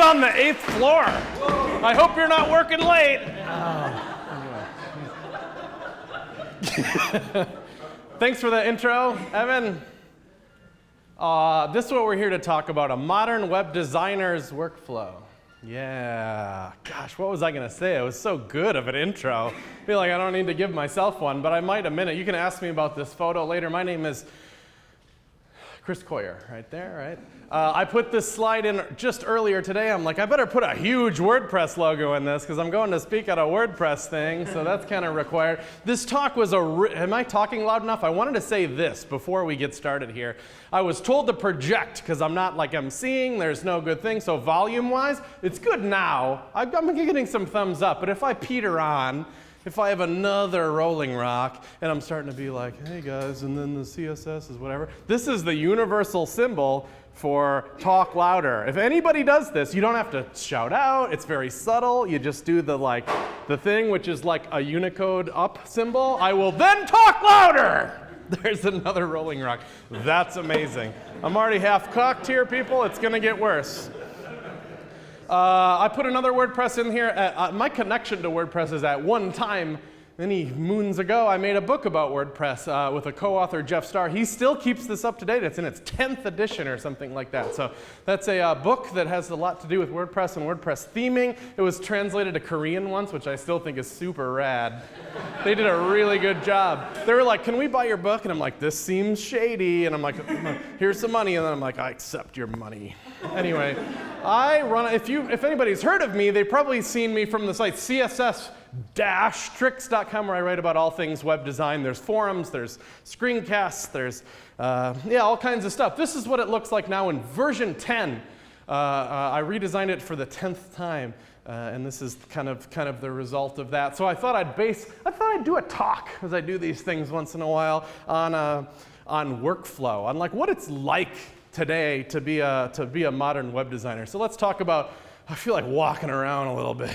on the 8th floor. I hope you're not working late. Anyway. Thanks for the intro, Evan. This is what we're here to talk about, a modern web designer's workflow. Yeah, gosh, what was I gonna say? It was so good of an intro. I feel like I don't need to give myself one, but I might a minute. You can ask me about this photo later. My name is Chris Coyer, right there, right? I put this slide in just earlier today. I'm like, I better put a huge WordPress logo in this because I'm going to speak at a WordPress thing, so that's kind of required. This talk was am I talking loud enough? I wanted to say this before we get started here. I was told to project because I'm not like emceeing, there's no good thing, so volume-wise, it's good now. I'm getting some thumbs up, but if I peter on, if I have another Rolling Rock and I'm starting to be like, hey guys, and then the CSS is whatever. This is the universal symbol for talk louder. If anybody does this, you don't have to shout out. It's very subtle. You just do the thing, which is like a Unicode up symbol. I will then talk louder. There's another Rolling Rock. That's amazing. I'm already half cocked here, people. It's gonna get worse. I put another WordPress in here. My connection to WordPress is at one time, many moons ago, I made a book about WordPress with a co-author, Jeff Starr. He still keeps this up to date. It's in its 10th edition or something like that. So that's a book that has a lot to do with WordPress and WordPress theming. It was translated to Korean once, which I still think is super rad. They did a really good job. They were like, can we buy your book? And I'm like, this seems shady. And I'm like, here's some money. And then I'm like, I accept your money. Anyway, I run, if anybody's heard of me, they've probably seen me from the site CSS-tricks.com, where I write about all things web design. There's forums, there's screencasts, there's all kinds of stuff. This is what it looks like now in version 10. I redesigned it for the 10th time, and this is kind of the result of that. So I thought I'd do a talk, as I do these things once in a while, on workflow, on like what it's like today to be a modern web designer. So let's talk about, I feel like walking around a little bit.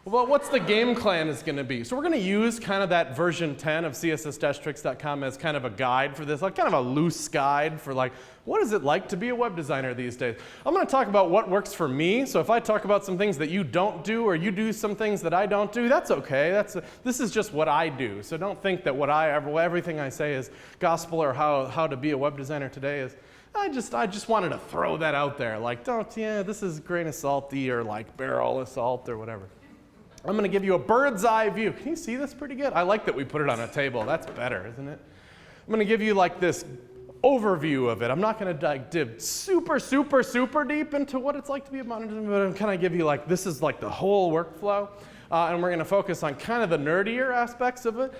Well, what's the game plan is going to be? So we're going to use kind of that version 10 of css-tricks.com as kind of a guide for this, like kind of a loose guide for like, what is it like to be a web designer these days? I'm going to talk about what works for me. So if I talk about some things that you don't do, or you do some things that I don't do, that's okay. This is just what I do. So don't think that everything I say is gospel, or how to be a web designer today is. I just wanted to throw that out there. Like, this is grain of salty, or like barrel of salt, or whatever. I'm going to give you a bird's eye view. Can you see this pretty good? I like that we put it on a table. That's better, isn't it? I'm going to give you like this overview of it. I'm not going to dive super, super, super deep into what it's like to be a modern designer, but I'm kind of give you like, this is like the whole workflow. And we're going to focus on kind of the nerdier aspects of it,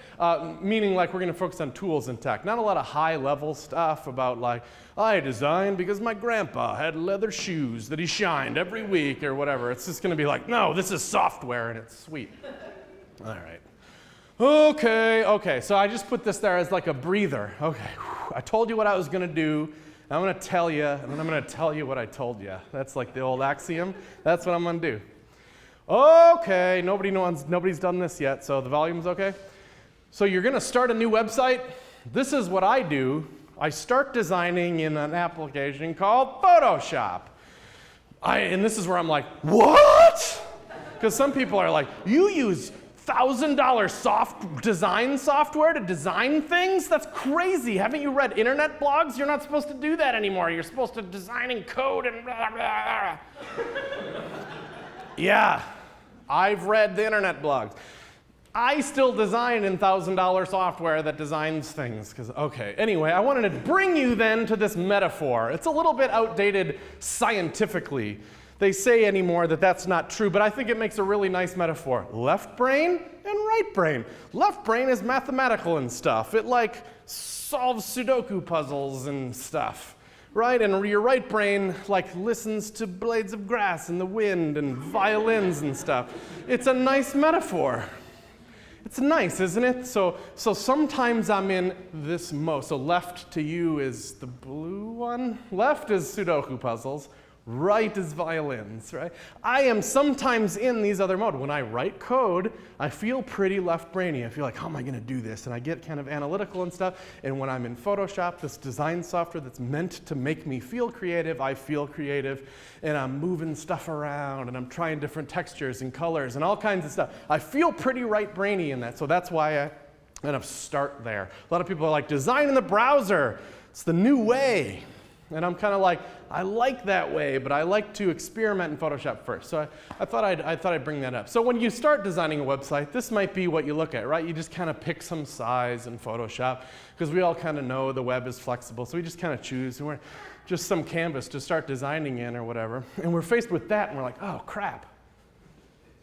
meaning like we're going to focus on tools and tech. Not a lot of high-level stuff about like, I designed because my grandpa had leather shoes that he shined every week or whatever. It's just going to be like, no, this is software and it's sweet. All right. Okay, so I just put this there as like a breather. Okay, I told you what I was going to do. I'm going to tell you, and then I'm going to tell you what I told you. That's like the old axiom. That's what I'm going to do. Okay, nobody's done this yet, so the volume's okay. So you're going to start a new website. This is what I do. I start designing in an application called Photoshop. And this is where I'm like, what? Because some people are like, you use $1,000 design software to design things? That's crazy. Haven't you read internet blogs? You're not supposed to do that anymore. You're supposed to design in code and blah, blah, blah. Yeah, I've read the internet blogs. I still design in $1,000 software that designs things. Anyway, I wanted to bring you then to this metaphor. It's a little bit outdated scientifically. They say anymore that that's not true, but I think it makes a really nice metaphor. Left brain and right brain. Left brain is mathematical and stuff. It like solves Sudoku puzzles and stuff. Right? And your right brain like listens to blades of grass and the wind and violins and stuff. It's a nice metaphor. It's nice, isn't it? So sometimes I'm in this mode. So left to you is the blue one. Left is Sudoku puzzles. right as violins, right? I am sometimes in these other modes. When I write code, I feel pretty left-brainy. I feel like, how am I going to do this? And I get kind of analytical and stuff. And when I'm in Photoshop, this design software that's meant to make me feel creative, I feel creative. And I'm moving stuff around, and I'm trying different textures and colors and all kinds of stuff. I feel pretty right-brainy in that, so that's why I kind of start there. A lot of people are like, design in the browser. It's the new way. And I'm kind of like, I like that way, but I like to experiment in Photoshop first. So I thought I'd bring that up. So when you start designing a website, this might be what you look at, right? You just kind of pick some size in Photoshop, because we all kind of know the web is flexible. So we just kind of choose, and we're just some canvas to start designing in or whatever. And we're faced with that, and we're like, oh, crap.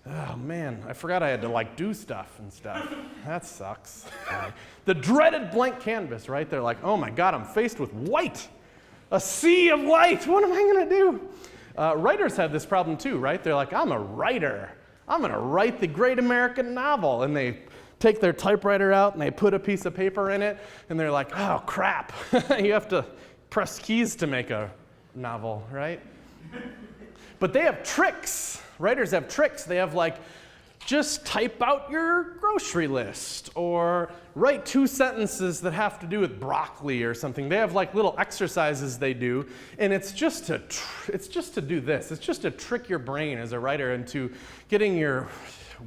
Oh, man, I forgot I had to, like, do stuff and stuff. That sucks. The dreaded blank canvas, right? They're like, oh, my God, I'm faced with white. A sea of white. What am I going to do? Writers have this problem, too, right? They're like, I'm a writer. I'm going to write the great American novel. And they take their typewriter out, and they put a piece of paper in it, and they're like, oh, crap. You have to press keys to make a novel, right? But they have tricks. Writers have tricks. They have, like, just type out your grocery list, or write 2 sentences that have to do with broccoli or something. They have like little exercises they do, and it's just to do this. It's just to trick your brain as a writer into getting your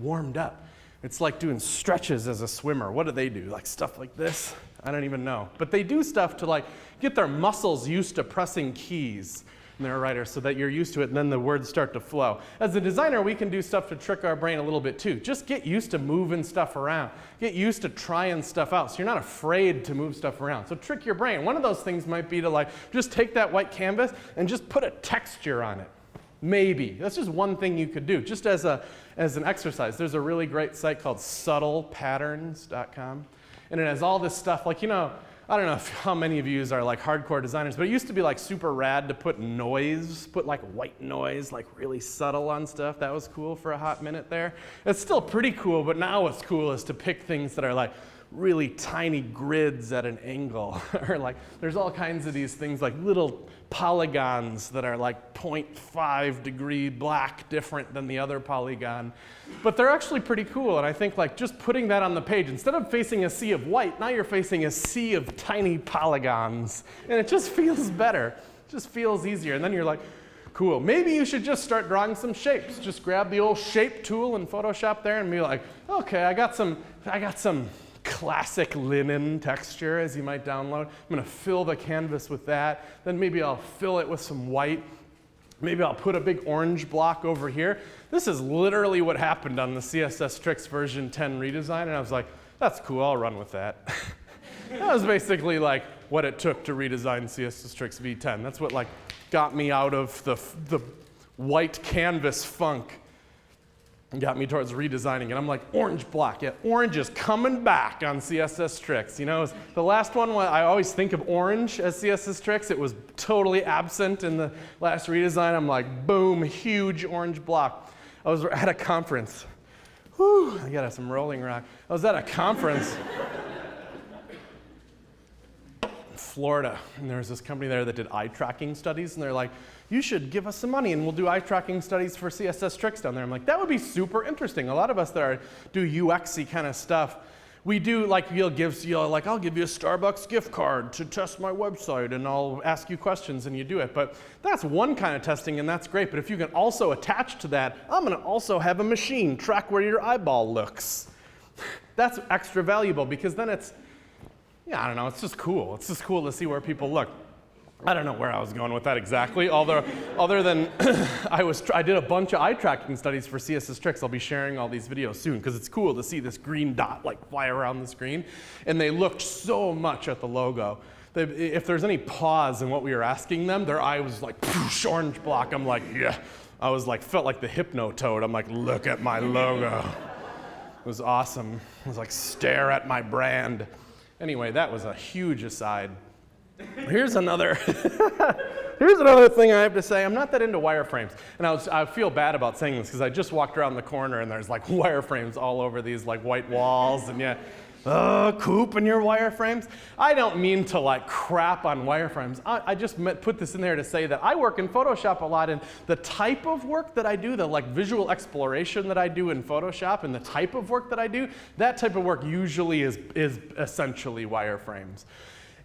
warmed up. It's like doing stretches as a swimmer. What do they do? Like stuff like this? I don't even know. But they do stuff to like get their muscles used to pressing keys. And they're a writer, so that you're used to it, and then the words start to flow. As a designer, we can do stuff to trick our brain a little bit too. Just get used to moving stuff around. Get used to trying stuff out, so you're not afraid to move stuff around. So trick your brain. One of those things might be to like just take that white canvas and just put a texture on it. Maybe. That's just one thing you could do, just as an exercise. There's a really great site called subtlepatterns.com, and it has all this stuff, like, you know, I don't know how many of you are like hardcore designers, but it used to be like super rad to put noise, put like white noise, like really subtle on stuff. That was cool for a hot minute there. It's still pretty cool, but now what's cool is to pick things that are like really tiny grids at an angle, or like there's all kinds of these things like little polygons that are like 0.5 degree black, different than the other polygon. But they're actually pretty cool, and I think like just putting that on the page, instead of facing a sea of white, now you're facing a sea of tiny polygons, and it just feels better. It just feels easier, and then you're like, cool. Maybe you should just start drawing some shapes. Just grab the old shape tool in Photoshop there and be like, okay, I got some classic linen texture, as you might download. I'm going to fill the canvas with that. Then maybe I'll fill it with some white. Maybe I'll put a big orange block over here. This is literally what happened on the CSS Tricks version 10 redesign, and I was like, that's cool, I'll run with that. That was basically like what it took to redesign CSS Tricks v10. That's what like got me out of the white canvas funk and got me towards redesigning it. I'm like, orange block. Yeah, orange is coming back on CSS Tricks. You know, the last one, I always think of orange as CSS Tricks. It was totally absent in the last redesign. I'm like, boom, huge orange block. I was at a conference. Whew, I got some Rolling Rock. I was at a conference in Florida, and there was this company there that did eye tracking studies, and they're like, you should give us some money and we'll do eye tracking studies for CSS Tricks down there. I'm like, that would be super interesting. A lot of us that do UX-y kind of stuff, we do like, I'll give you a Starbucks gift card to test my website, and I'll ask you questions and you do it. But that's one kind of testing, and that's great. But if you can also attach to that, I'm going to also have a machine track where your eyeball looks. That's extra valuable, because then it's, I don't know, it's just cool. It's just cool to see where people look. I don't know where I was going with that exactly, other than I did a bunch of eye tracking studies for CSS Tricks. I'll be sharing all these videos soon, because it's cool to see this green dot like fly around the screen. And they looked so much at the logo. If there's any pause in what we were asking them, their eye was like, poosh, orange block. I'm like, yeah. I was like, felt like the Hypnotoad. I'm like, look at my logo. It was awesome. I was like, stare at my brand. Anyway, that was a huge aside. Here's another thing I have to say. I'm not that into wireframes. And I feel bad about saying this, because I just walked around the corner and there's like wireframes all over these like white walls. And yeah, Coop in your wireframes. I don't mean to like crap on wireframes. I just put this in there to say that I work in Photoshop a lot, and the type of work that I do, the like visual exploration that I do in Photoshop, and the type of work that I do, that type of work usually is essentially wireframes.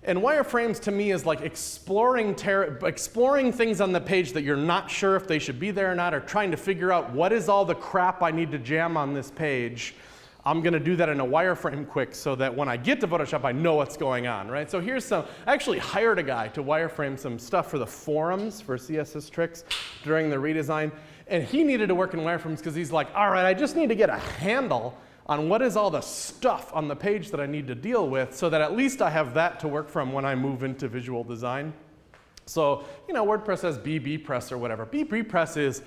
And wireframes to me is like exploring things on the page that you're not sure if they should be there or not, or trying to figure out what is all the crap I need to jam on this page. I'm going to do that in a wireframe quick so that when I get to Photoshop, I know what's going on, right? So here's I actually hired a guy to wireframe some stuff for the forums for CSS Tricks during the redesign. And he needed to work in wireframes because he's like, all right, I just need to get a handle on what is all the stuff on the page that I need to deal with so that at least I have that to work from when I move into visual design. So, WordPress has bbPress or whatever. bbPress is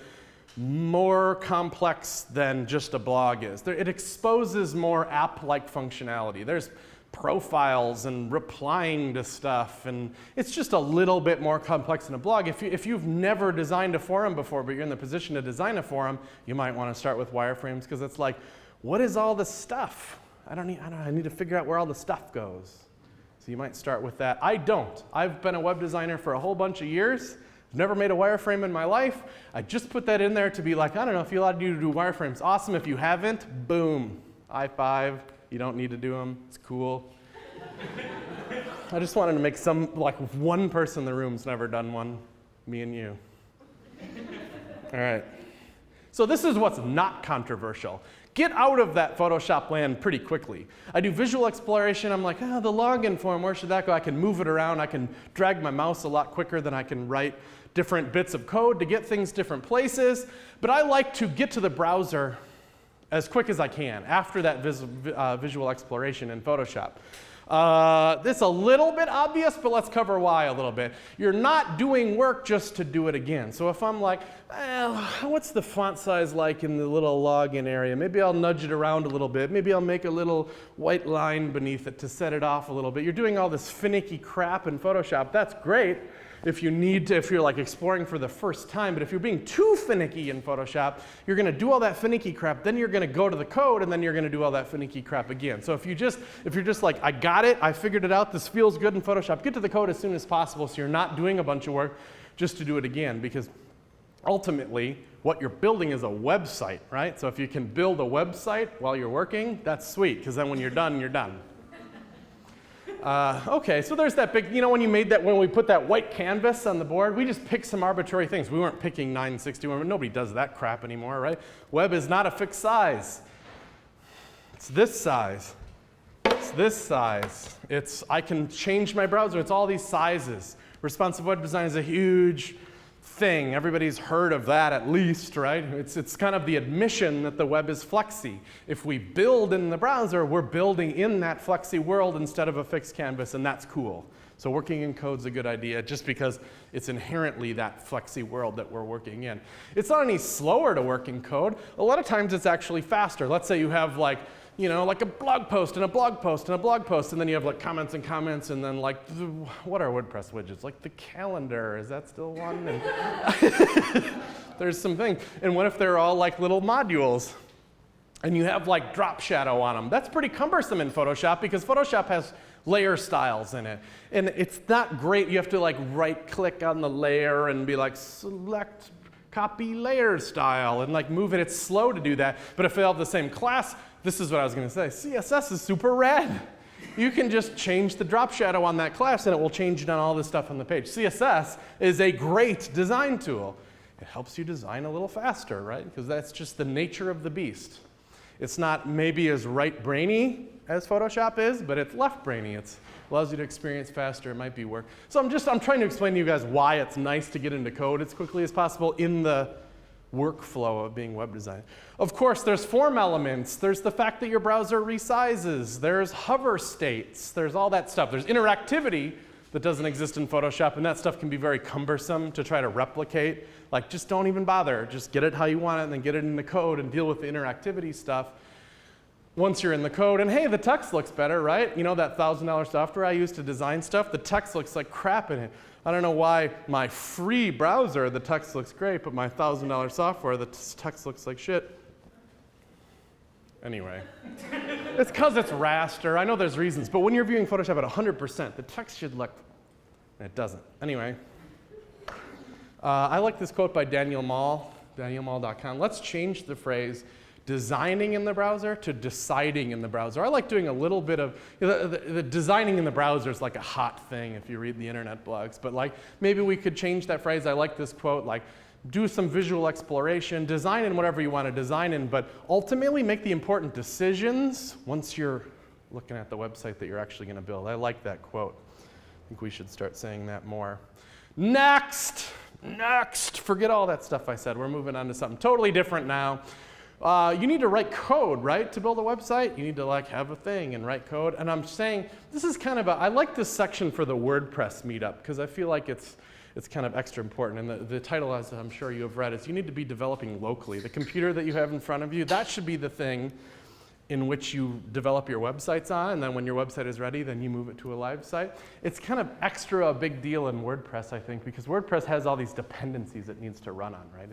more complex than just a blog is. It exposes more app-like functionality. There's profiles and replying to stuff, and it's just a little bit more complex than a blog. If you've never designed a forum before, but you're in the position to design a forum, you might want to start with wireframes because it's like, what is all the stuff? I need to figure out where all the stuff goes. So you might start with that. I don't. I've been a web designer for a whole bunch of years. I've never made a wireframe in my life. I just put that in there to be like, I don't know, if you allowed you to do wireframes, awesome. If you haven't, boom, I5. You don't need to do them. It's cool. I just wanted to make one person in the room's never done one, me and you. All right. So this is what's not controversial. Get out of that Photoshop land pretty quickly. I do visual exploration. I'm like, the login form, where should that go? I can move it around. I can drag my mouse a lot quicker than I can write different bits of code to get things different places. But I like to get to the browser as quick as I can after that visual exploration in Photoshop. This is a little bit obvious, but let's cover why a little bit. You're not doing work just to do it again. So if I'm like, what's the font size like in the little login area? Maybe I'll nudge it around a little bit. Maybe I'll make a little white line beneath it to set it off a little bit. You're doing all this finicky crap in Photoshop. That's great if you're like exploring for the first time, but if you're being too finicky in Photoshop, you're going to do all that finicky crap, then you're going to go to the code, and then you're going to do all that finicky crap again. So if you're just like, I got it, I figured it out, this feels good in Photoshop, get to the code as soon as possible so you're not doing a bunch of work just to do it again, because ultimately, what you're building is a website, right? So if you can build a website while you're working, that's sweet, because then when you're done, you're done. Okay, so there's that big, when we put that white canvas on the board, we just picked some arbitrary things. We weren't picking 961, nobody does that crap anymore, right? Web is not a fixed size. It's this size. It's this size. I can change my browser, it's all these sizes. Responsive web design is a huge thing. Everybody's heard of that at least, right? It's kind of the admission that the web is flexy. If we build in the browser, we're building in that flexy world instead of a fixed canvas, and that's cool. So working in code's a good idea just because it's inherently that flexy world that we're working in. It's not any slower to work in code. A lot of times it's actually faster. Let's say you have like a blog post and a blog post and a blog post, and then you have like comments and comments, and then like, what are WordPress widgets? Like the calendar, is that still one? And there's some things. And what if they're all like little modules? And you have like drop shadow on them. That's pretty cumbersome in Photoshop because Photoshop has layer styles in it. And it's not great. You have to like right click on the layer and be like select copy layer style and like move it. It's slow to do that. But if they all have the same class, this is what I was going to say. CSS is super rad. You can just change the drop shadow on that class and it will change it on all this stuff on the page. CSS is a great design tool. It helps you design a little faster, right? Because that's just the nature of the beast. It's not maybe as right-brainy as Photoshop is, but it's left-brainy. It allows you to experience faster. It might be work. So I'm trying to explain to you guys why it's nice to get into code as quickly as possible in the workflow of being web design. Of course, there's form elements. There's the fact that your browser resizes. There's hover states. There's all that stuff. There's interactivity that doesn't exist in Photoshop, and that stuff can be very cumbersome to try to replicate. Like, just don't even bother. Just get it how you want it, and then get it in the code and deal with the interactivity stuff once you're in the code. And hey, the text looks better, right? You know that $1,000 software I use to design stuff? The text looks like crap in it. I don't know why my free browser, the text looks great, but my $1,000 software, the text looks like shit. Anyway, it's because it's raster. I know there's reasons, but when you're viewing Photoshop at 100%, the text should look, it doesn't. Anyway, I like this quote by Daniel Mall, danielmall.com. Let's change the phrase designing in the browser to deciding in the browser. I like doing a little bit of, the designing in the browser is like a hot thing if you read the internet blogs, but like maybe we could change that phrase. I like this quote, like do some visual exploration, design in whatever you want to design in, but ultimately make the important decisions once you're looking at the website that you're actually going to build. I like that quote. I think we should start saying that more. Next, forget all that stuff I said. We're moving on to something totally different now. You need to write code, right, to build a website. You need to like have a thing and write code. And I'm saying this is kind of I like this section for the WordPress meetup because I feel like it's kind of extra important. And the title, as I'm sure you have read, is you need to be developing locally. The computer that you have in front of you, that should be the thing in which you develop your websites on, and then when your website is ready, then you move it to a live site. It's kind of extra a big deal in WordPress, I think, because WordPress has all these dependencies it needs to run on, right?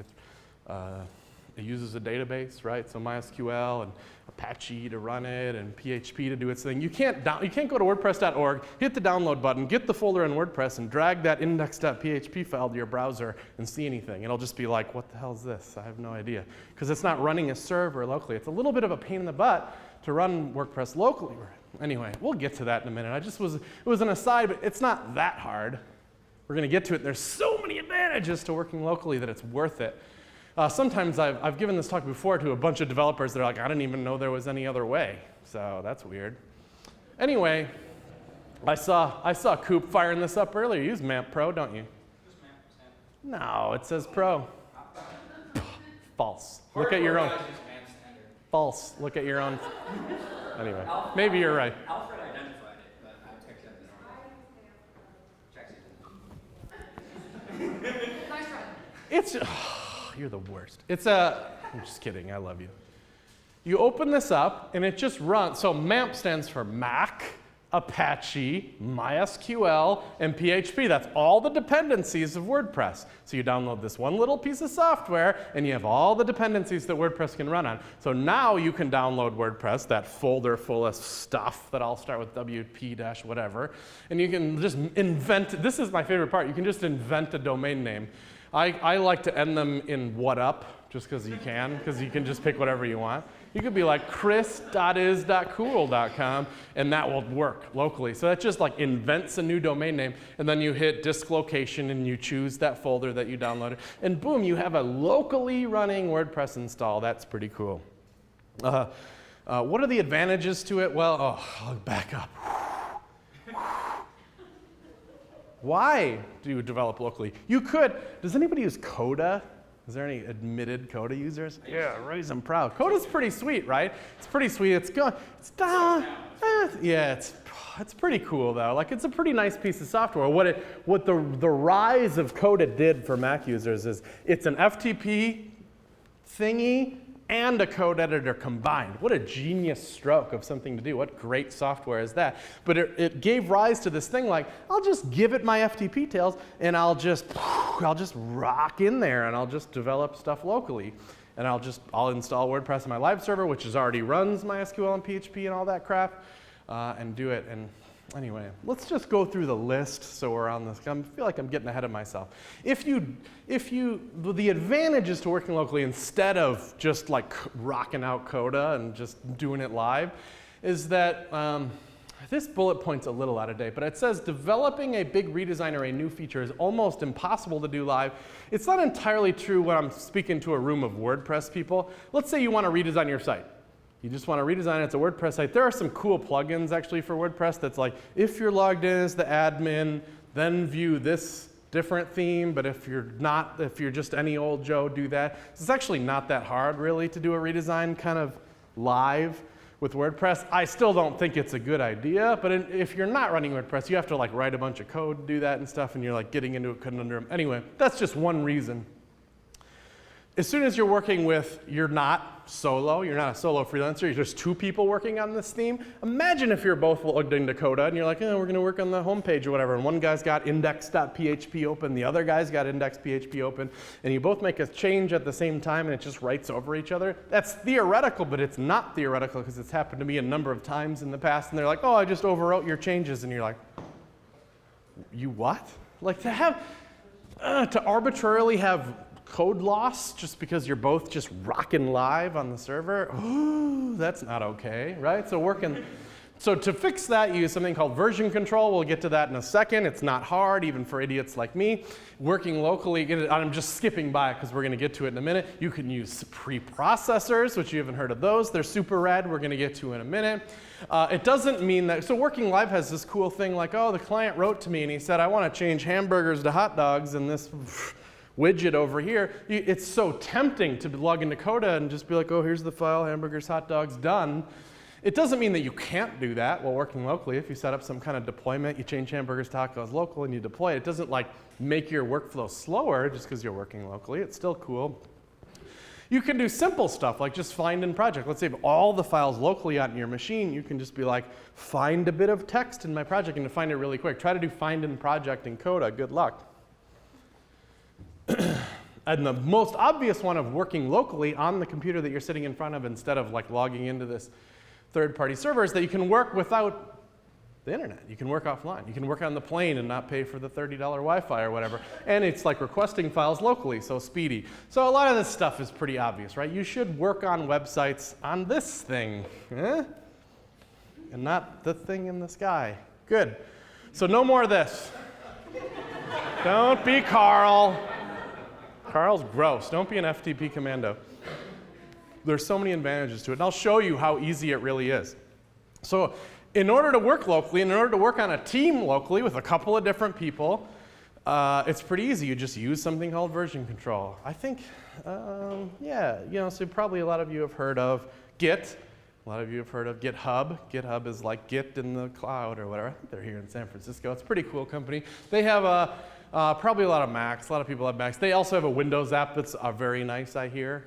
It uses a database, right? So MySQL and Apache to run it and PHP to do its thing. You can't go to WordPress.org, hit the download button, get the folder in WordPress, and drag that index.php file to your browser and see anything. It'll just be like, what the hell is this? I have no idea. Because it's not running a server locally. It's a little bit of a pain in the butt to run WordPress locally. Anyway, we'll get to that in a minute. It was an aside, but it's not that hard. We're going to get to it. There's so many advantages to working locally that it's worth it. Sometimes I've given this talk before to a bunch of developers that are like, I didn't even know there was any other way. So that's weird. Anyway, I saw Coop firing this up earlier. You use MAMP Pro, don't you? No, it says Pro. False. Look at your own. False. Look at your own. Anyway, maybe you're right. Alfred identified it, but I picked up the normal. Nice try. It's. You're the worst. I'm just kidding, I love you. You open this up and it just runs. So MAMP stands for Mac, Apache, MySQL, and PHP. That's all the dependencies of WordPress. So you download this one little piece of software and you have all the dependencies that WordPress can run on. So now you can download WordPress, that folder full of stuff that I'll start with WP-whatever, and you can just invent, this is my favorite part, you can just invent a domain name. I like to end them in what up, just because you can just pick whatever you want. You could be like chris.is.cool.com, and that will work locally. So that just like invents a new domain name, and then you hit disk location, and you choose that folder that you downloaded, and boom, you have a locally running WordPress install. That's pretty cool. What are the advantages to it? Well, I'll back up. Why do you develop locally? You could. Does anybody use Coda? Is there any admitted Coda users? Yeah, raise them proud. Coda's pretty sweet, right? It's pretty sweet. It's pretty cool though. Like it's a pretty nice piece of software. What the rise of Coda did for Mac users is it's an FTP thingy and a code editor combined. What a genius stroke of something to do. What great software is that? But it gave rise to this thing like, I'll just give it my FTP tails and I'll just rock in there and I'll just develop stuff locally. And I'll install WordPress on my live server, which already runs MySQL and PHP and all that crap, and do it. And anyway, let's just go through the list so we're on this. I feel like I'm getting ahead of myself. The advantages to working locally instead of just like rocking out Coda and just doing it live is that this bullet point's a little out of date, but it says developing a big redesign or a new feature is almost impossible to do live. It's not entirely true when I'm speaking to a room of WordPress people. Let's say you want to redesign your site. You just want to redesign it. It's a WordPress site. There are some cool plugins actually for WordPress that's like, if you're logged in as the admin, then view this different theme, but if you're just any old Joe, do that. It's actually not that hard really to do a redesign kind of live with WordPress. I still don't think it's a good idea, but if you're not running WordPress, you have to like write a bunch of code to do that and stuff, and you're like getting into a conundrum. Anyway, that's just one reason. as soon as you're working with, you're not a solo freelancer, you're just two people working on this theme. Imagine if you're both logged into Coda and you're like, oh, we're going to work on the homepage or whatever, and one guy's got index.php open, the other guy's got index.php open, and you both make a change at the same time and it just writes over each other. That's theoretical, but it's not theoretical because it's happened to me a number of times in the past, and they're like, oh, I just overwrote your changes, and you're like, you what? Like to arbitrarily have code loss just because you're both just rocking live on the server, ooh, that's not okay, right? So to fix that, you use something called version control. We'll get to that in a second. It's not hard, even for idiots like me. Working locally, I'm just skipping by because we're going to get to it in a minute. You can use preprocessors, which you haven't heard of those. They're super rad. We're going to get to in a minute. It doesn't mean that, so working live has this cool thing like, oh, the client wrote to me and he said, I want to change hamburgers to hot dogs and this widget over here. It's so tempting to log into Coda and just be like, oh, here's the file, hamburgers, hot dogs, done. It doesn't mean that you can't do that while working locally. If you set up some kind of deployment, you change hamburgers, tacos local, and you deploy it. It doesn't like make your workflow slower just because you're working locally. It's still cool. You can do simple stuff like just find in project. Let's save all the files locally on your machine. You can just be like, find a bit of text in my project and to find it really quick. Try to do find in project in Coda. Good luck. And the most obvious one of working locally on the computer that you're sitting in front of instead of like logging into this third-party server is that you can work without the internet. You can work offline. You can work on the plane and not pay for the $30 Wi-Fi or whatever. And it's like requesting files locally, so speedy. So a lot of this stuff is pretty obvious, right? You should work on websites on this thing, and not the thing in the sky. Good. So no more of this. Don't be Carl. Carl's gross. Don't be an FTP commando. There's so many advantages to it, and I'll show you how easy it really is. So in order to work locally, and in order to work on a team locally with a couple of different people, it's pretty easy. You just use something called version control. I think, so probably a lot of you have heard of Git. A lot of you have heard of GitHub. GitHub is like Git in the cloud or whatever. I think they're here in San Francisco. It's a pretty cool company. They have probably a lot of Macs. A lot of people have Macs. They also have a Windows app that's very nice, I hear.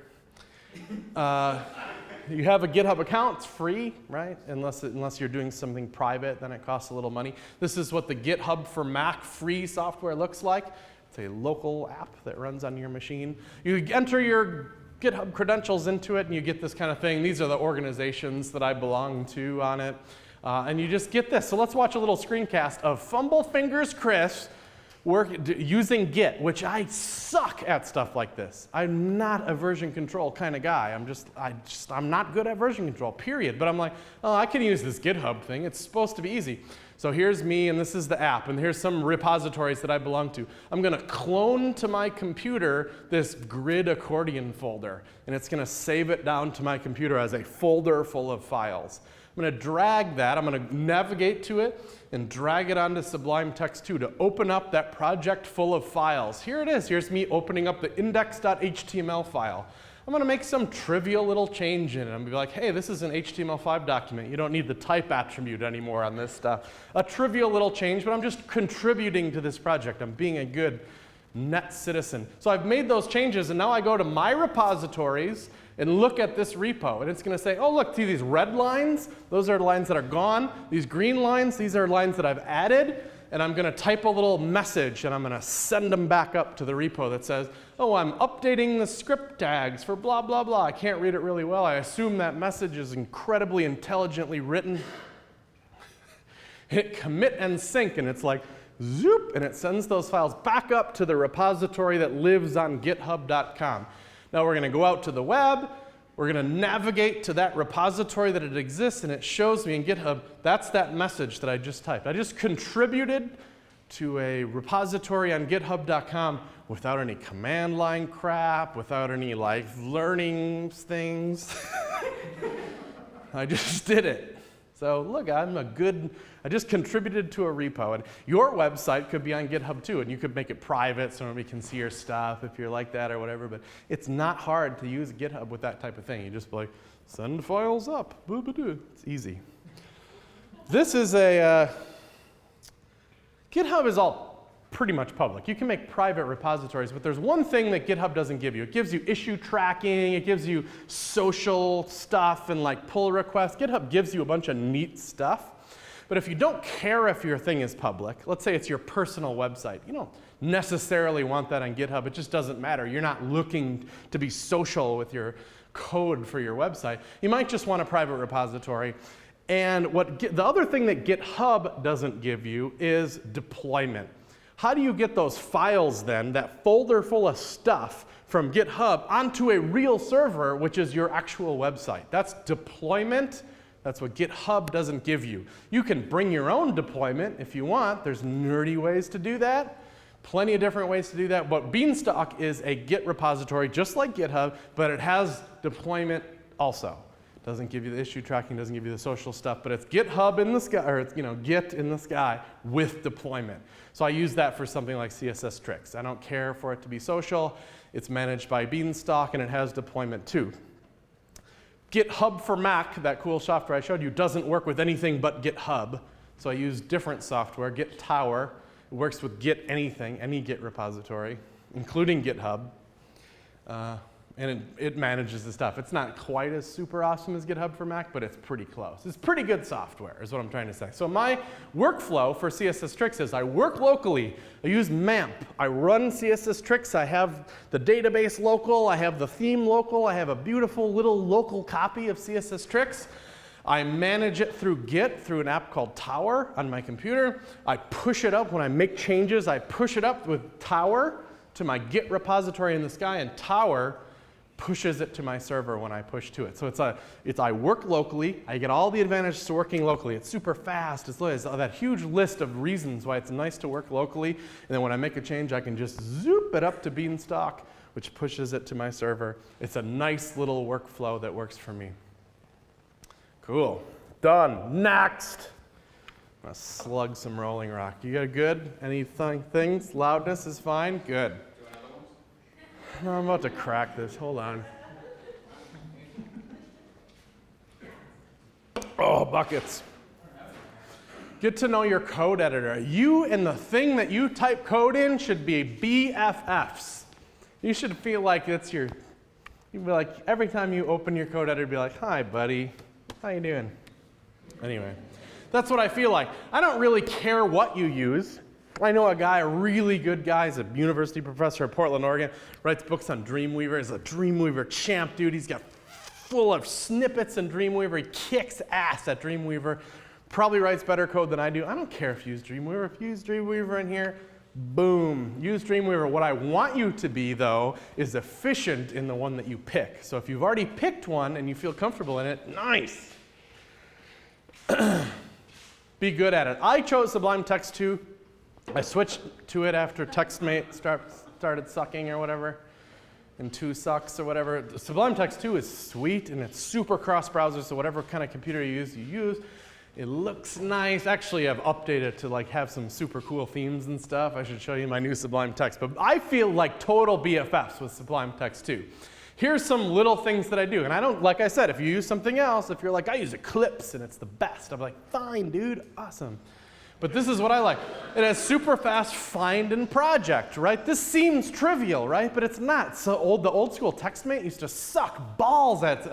You have a GitHub account, it's free, right? Unless you're doing something private, then it costs a little money. This is what the GitHub for Mac free software looks like. It's a local app that runs on your machine. You enter your GitHub credentials into it and you get this kind of thing. These are the organizations that I belong to on it. And you just get this. So let's watch a little screencast of Fumble Fingers Chris using Git, which I suck at stuff like this. I'm not a version control kind of guy. I'm not good at version control, period. But I'm like, oh, I can use this GitHub thing. It's supposed to be easy. So here's me, and this is the app, and here's some repositories that I belong to. I'm going to clone to my computer this grid accordion folder, and it's going to save it down to my computer as a folder full of files. I'm going to drag that, I'm going to navigate to it, and drag it onto Sublime Text 2 to open up that project full of files. Here it is. Here's me opening up the index.html file. I'm going to make some trivial little change in it. I'm going to be like, hey, this is an HTML5 document. You don't need the type attribute anymore on this stuff. A trivial little change, but I'm just contributing to this project. I'm being a good net citizen. So I've made those changes, and now I go to my repositories and look at this repo, and it's going to say, oh, look, see these red lines? Those are lines that are gone. These green lines, these are lines that I've added, and I'm going to type a little message, and I'm going to send them back up to the repo that says, oh, I'm updating the script tags for blah, blah, blah. I can't read it really well. I assume that message is incredibly intelligently written. Hit commit and sync, and it's like, zoop, and it sends those files back up to the repository that lives on github.com. Now we're going to go out to the web, we're going to navigate to that repository that it exists, and it shows me in GitHub, that's that message that I just typed. I just contributed to a repository on github.com without any command line crap, without any like learning things. I just did it. So look, I just contributed to a repo, and your website could be on GitHub too, and you could make it private so nobody can see your stuff if you're like that or whatever, but it's not hard to use GitHub with that type of thing. You just like, send files up, boo-ba-doo. It's easy. This is GitHub is all pretty much public. You can make private repositories, but there's one thing that GitHub doesn't give you. It gives you issue tracking, it gives you social stuff and like pull requests. GitHub gives you a bunch of neat stuff. But if you don't care if your thing is public, let's say it's your personal website, you don't necessarily want that on GitHub. It just doesn't matter. You're not looking to be social with your code for your website. You might just want a private repository. And the other thing that GitHub doesn't give you is deployment. How do you get those files then, that folder full of stuff from GitHub onto a real server, which is your actual website? That's deployment. That's what GitHub doesn't give you. You can bring your own deployment if you want. There's nerdy ways to do that. Plenty of different ways to do that. But Beanstalk is a Git repository just like GitHub, but it has deployment also. Doesn't give you the issue tracking, doesn't give you the social stuff, but it's GitHub in the sky, or it's, Git in the sky with deployment. So I use that for something like CSS Tricks. I don't care for it to be social. It's managed by Beanstalk, and it has deployment too. GitHub for Mac, that cool software I showed you, doesn't work with anything but GitHub. So I use different software. Git Tower, it works with Git anything, any Git repository, including GitHub. And it manages the stuff. It's not quite as super awesome as GitHub for Mac, but it's pretty close. It's pretty good software, is what I'm trying to say. So my workflow for CSS Tricks is I work locally. I use MAMP. I run CSS Tricks. I have the database local. I have the theme local. I have a beautiful little local copy of CSS Tricks. I manage it through Git, through an app called Tower on my computer. I push it up when I make changes. I push it up with Tower to my Git repository in the sky, and Tower pushes it to my server when I push to it. So I work locally. I get all the advantages to working locally. It's super fast. It's that huge list of reasons why it's nice to work locally. And then when I make a change, I can just zoop it up to Beanstalk, which pushes it to my server. It's a nice little workflow that works for me. Cool. Done. Next. I'm going to slug some Rolling Rock. You got a good? Anything? Things? Loudness is fine? Good. I'm about to crack this. Hold on. Oh, buckets. Get to know your code editor. You and the thing that you type code in should be BFFs. You should feel like it's you'd be like, every time you open your code editor, be like, hi, buddy. How you doing? Anyway, that's what I feel like. I don't really care what you use. I know a really good guy, he's a university professor at Portland, Oregon, writes books on Dreamweaver. He's a Dreamweaver champ, dude. He's got full of snippets in Dreamweaver. He kicks ass at Dreamweaver. Probably writes better code than I do. I don't care if you use Dreamweaver. If you use Dreamweaver in here, boom, use Dreamweaver. What I want you to be, though, is efficient in the one that you pick. So if you've already picked one and you feel comfortable in it, nice. Be good at it. I chose Sublime Text 2. I switched to it after TextMate started sucking or whatever, and 2 sucks or whatever. Sublime Text 2 is sweet, and it's super cross-browser, so whatever kind of computer you use. It looks nice. Actually, I've updated it to have some super cool themes and stuff. I should show you my new Sublime Text. But I feel like total BFFs with Sublime Text 2. Here's some little things that I do. And I don't, like I said, if you use something else, if you're like, I use Eclipse and it's the best, I'm like, fine, dude, awesome. But this is what I like. It has super fast find and project, right? This seems trivial, right? But it's not. So the old school TextMate used to suck balls at,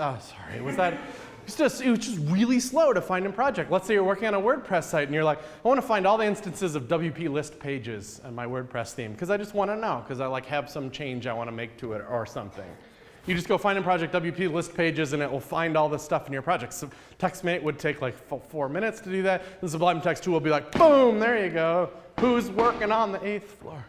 it was just really slow to find and project. Let's say you're working on a WordPress site and you're like, I want to find all the instances of WP list pages on my WordPress theme because I just want to know because I have some change I want to make to it or something. You just go find and project WP list pages and it will find all this stuff in your project. So TextMate would take 4 minutes to do that. And Sublime Text 2 will be like, boom, there you go. Who's working on the 8th floor?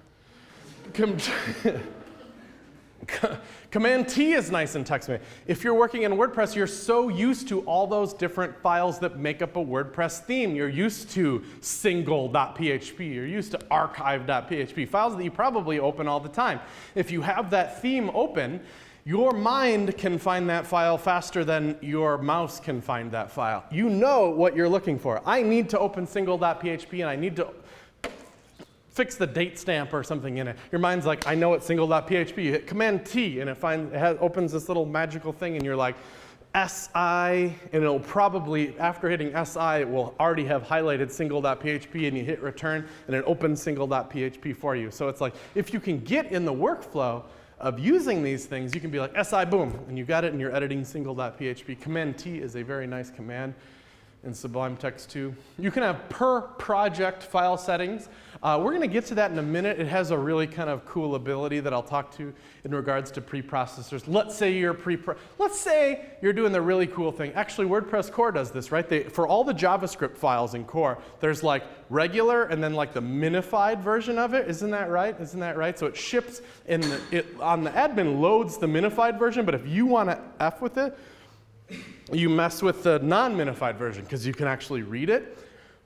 Command T is nice in TextMate. If you're working in WordPress, you're so used to all those different files that make up a WordPress theme. You're used to single.php. You're used to archive.php, files that you probably open all the time. If you have that theme open, your mind can find that file faster than your mouse can find that file. You know what you're looking for. I need to open single.php and I need to fix the date stamp or something in it. Your mind's like, I know it's single.php. You hit Command T and it opens this little magical thing and you're like, SI, and it'll probably, after hitting SI, it will already have highlighted single.php, and you hit return, and it opens single.php for you. So it's like, if you can get in the workflow of using these things, you can be like, SI, boom, and you got it, and you're editing single.php. Command T is a very nice command in Sublime Text 2. You can have per project file settings. We're going to get to that in a minute. It has a really kind of cool ability that I'll talk to in regards to preprocessors. Let's say you're doing the really cool thing. Actually, WordPress core does this, right? For all the JavaScript files in core, there's like regular and then like the minified version of it. Isn't that right? Isn't that right? So it ships on the admin loads the minified version, but if you want to F with it, you mess with the non-minified version because you can actually read it.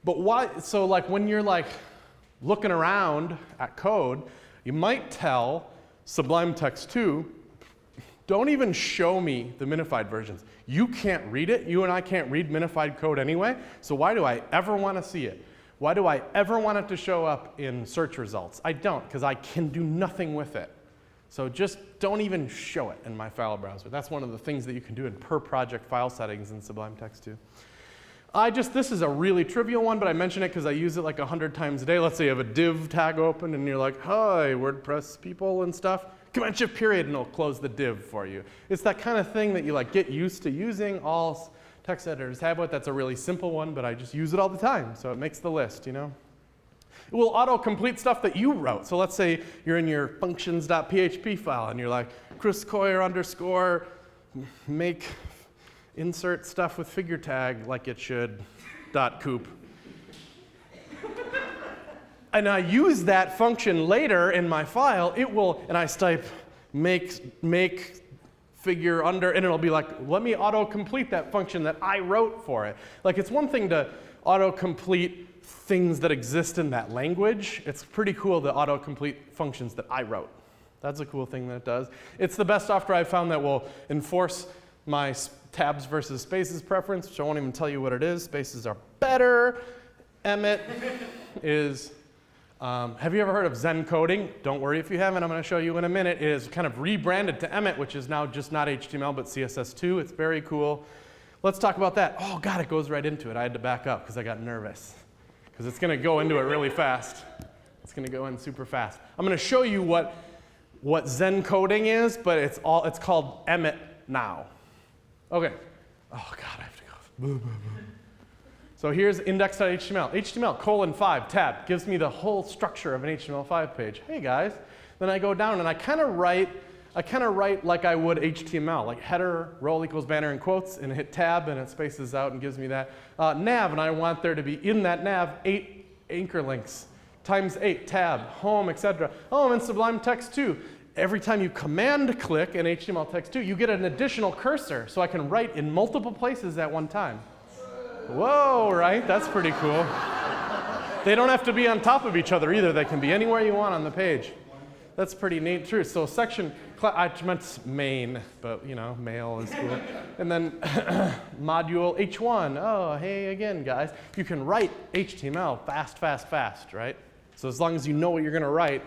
But why? So like when you're like looking around at code, you might tell Sublime Text 2, don't even show me the minified versions. You can't read it. You and I can't read minified code anyway. So why do I ever want to see it? Why do I ever want it to show up in search results? I don't, because I can do nothing with it. So just don't even show it in my file browser. That's one of the things that you can do in per project file settings in Sublime Text 2. This is a really trivial one, but I mention it because I use it like 100 times a day. Let's say you have a div tag open and you're like, hi, WordPress people and stuff. Command Shift period and it'll close the div for you. It's that kind of thing that you like get used to using. All text editors have it. That's a really simple one, but I just use it all the time, so it makes the list, you know? It will auto-complete stuff that you wrote. So let's say you're in your functions.php file and you're like, Chris Coyer _ make insert stuff with figure tag like it should, .coop. And I use that function later in my file, it will, and I type make figure under, and it'll be like, let me auto-complete that function that I wrote for it. Like, it's one thing to auto-complete things that exist in that language. It's pretty cool to auto-complete functions that I wrote. That's a cool thing that it does. It's the best software I've found that will enforce my tabs versus spaces preference, which I won't even tell you what it is. Spaces are better. Emmet is, have you ever heard of Zen coding? Don't worry if you haven't, I'm going to show you in a minute. It is kind of rebranded to Emmet, which is now just not HTML, but CSS2. It's very cool. Let's talk about that. Oh, God, it goes right into it. I had to back up because I got nervous, because it's going to go into it really fast. It's going to go in super fast. I'm going to show you what Zen coding is, but it's called Emmet now. Okay. Oh, God, I have to go. So here's index.html. HTML:5 tab gives me the whole structure of an HTML5 page. Hey, guys. Then I go down and I kind of write like I would HTML, like header, role equals banner in quotes, and hit tab, and it spaces out and gives me that. Nav, and I want there to be in that nav 8 anchor links, times 8, tab, home, etc. Oh, and Sublime Text 2. Every time you command click in HTML Text 2, you get an additional cursor, so I can write in multiple places at one time. Whoa, right? That's pretty cool. They don't have to be on top of each other either. They can be anywhere you want on the page. That's pretty neat, too. So section, I meant main, but you know, mail is cool. And then module H1. Oh, hey again, guys. You can write HTML fast, right? So as long as you know what you're going to write,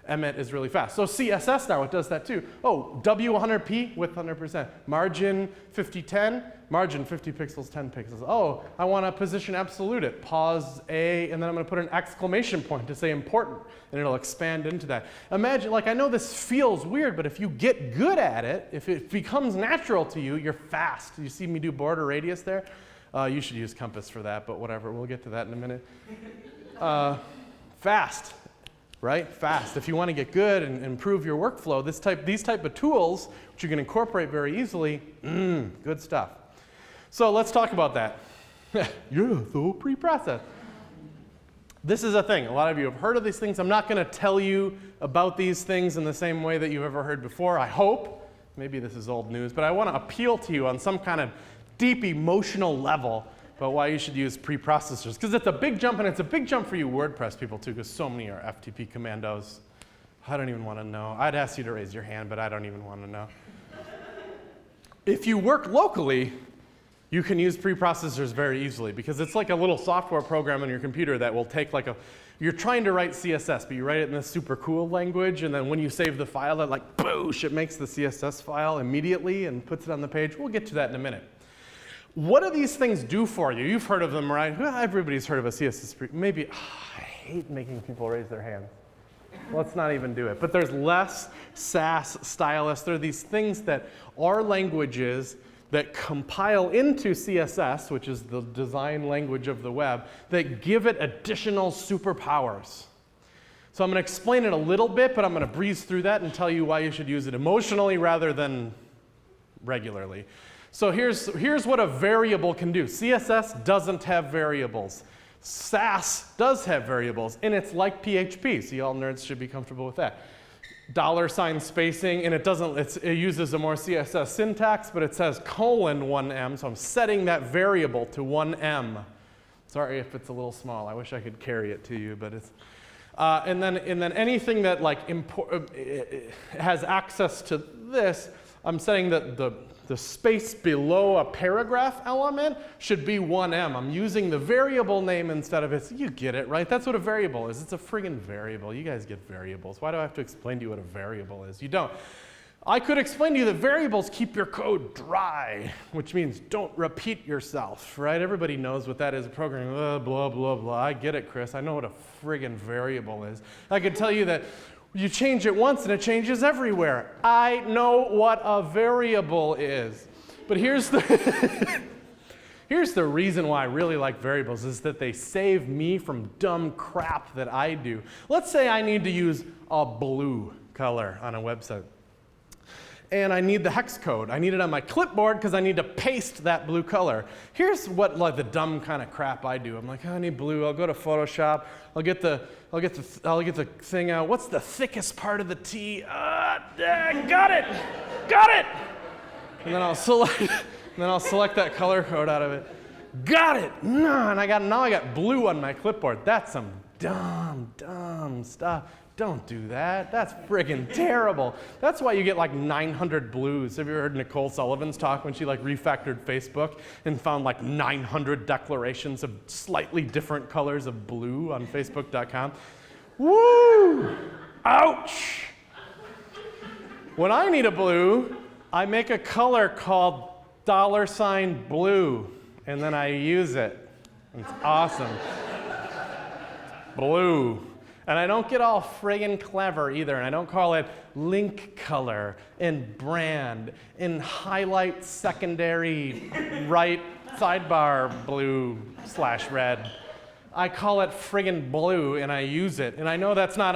Emmet is really fast. So CSS now, it does that too. Oh, W100p with 100%. Margin 5010, margin 50 pixels, 10 pixels. Oh, I want to position absolute it. Pause A, and then I'm going to put an exclamation point to say important, and it'll expand into that. Imagine, like, I know this feels weird, but if you get good at it, if it becomes natural to you, you're fast. You see me do border radius there? You should use Compass for that, but whatever. We'll get to that in a minute. Fast. Right? Fast. If you want to get good and improve your workflow, these type of tools, which you can incorporate very easily, good stuff. So let's talk about that. Yeah, so preprocess. This is a thing. A lot of you have heard of these things. I'm not going to tell you about these things in the same way that you've ever heard before, I hope. Maybe this is old news, but I want to appeal to you on some kind of deep emotional level about why you should use preprocessors. Because it's a big jump, and it's a big jump for you WordPress people too, because so many are FTP commandos. I don't even want to know. I'd ask you to raise your hand, but I don't even want to know. If you work locally, you can use preprocessors very easily, because it's like a little software program on your computer that will take like you're trying to write CSS, but you write it in this super cool language, and then when you save the file, that like boosh, it makes the CSS file immediately and puts it on the page. We'll get to that in a minute. What do these things do for you? You've heard of them, right? Well, everybody's heard of a CSS. Maybe, I hate making people raise their hands. Let's not even do it. But there's less, Sass, Stylus. There are these things that are languages that compile into CSS, which is the design language of the web, that give it additional superpowers. So I'm going to explain it a little bit, but I'm going to breeze through that and tell you why you should use it emotionally rather than regularly. So here's what a variable can do. CSS doesn't have variables. Sass does have variables, and it's like PHP, so you all nerds should be comfortable with that. $ spacing, and it uses a more CSS syntax, but it says :1m, so I'm setting that variable to 1m. Sorry if it's a little small. I wish I could carry it to you, but it's. And then anything that has access to this, I'm setting that the space below a paragraph element should be 1m. I'm using the variable name instead of it. You get it, right? That's what a variable is. It's a friggin' variable. You guys get variables. Why do I have to explain to you what a variable is? You don't. I could explain to you that variables keep your code dry, which means don't repeat yourself, right? Everybody knows what that is, programming, blah, blah, blah. I get it, Chris. I know what a friggin' variable is. I could tell you that you change it once and it changes everywhere. I know what a variable is. But here's the reason why I really like variables is that they save me from dumb crap that I do. Let's say I need to use a blue color on a website. And I need the hex code. I need it on my clipboard because I need to paste that blue color. Here's what the dumb kind of crap I do. I'm like, I need blue. I'll go to Photoshop. I'll get the thing out. What's the thickest part of the T? Got it. And then I'll select that color code out of it. Got it. No, and now I got blue on my clipboard. That's some dumb stuff. Don't do that. That's friggin' terrible. That's why you get like 900 blues. Have you ever heard Nicole Sullivan's talk when she refactored Facebook and found 900 declarations of slightly different colors of blue on Facebook.com? Woo! Ouch! When I need a blue, I make a color called $blue, and then I use it. It's awesome. Blue. And I don't get all friggin' clever either, and I don't call it link color and brand and highlight secondary right sidebar blue/red. I call it friggin' blue, and I use it. And I know that's not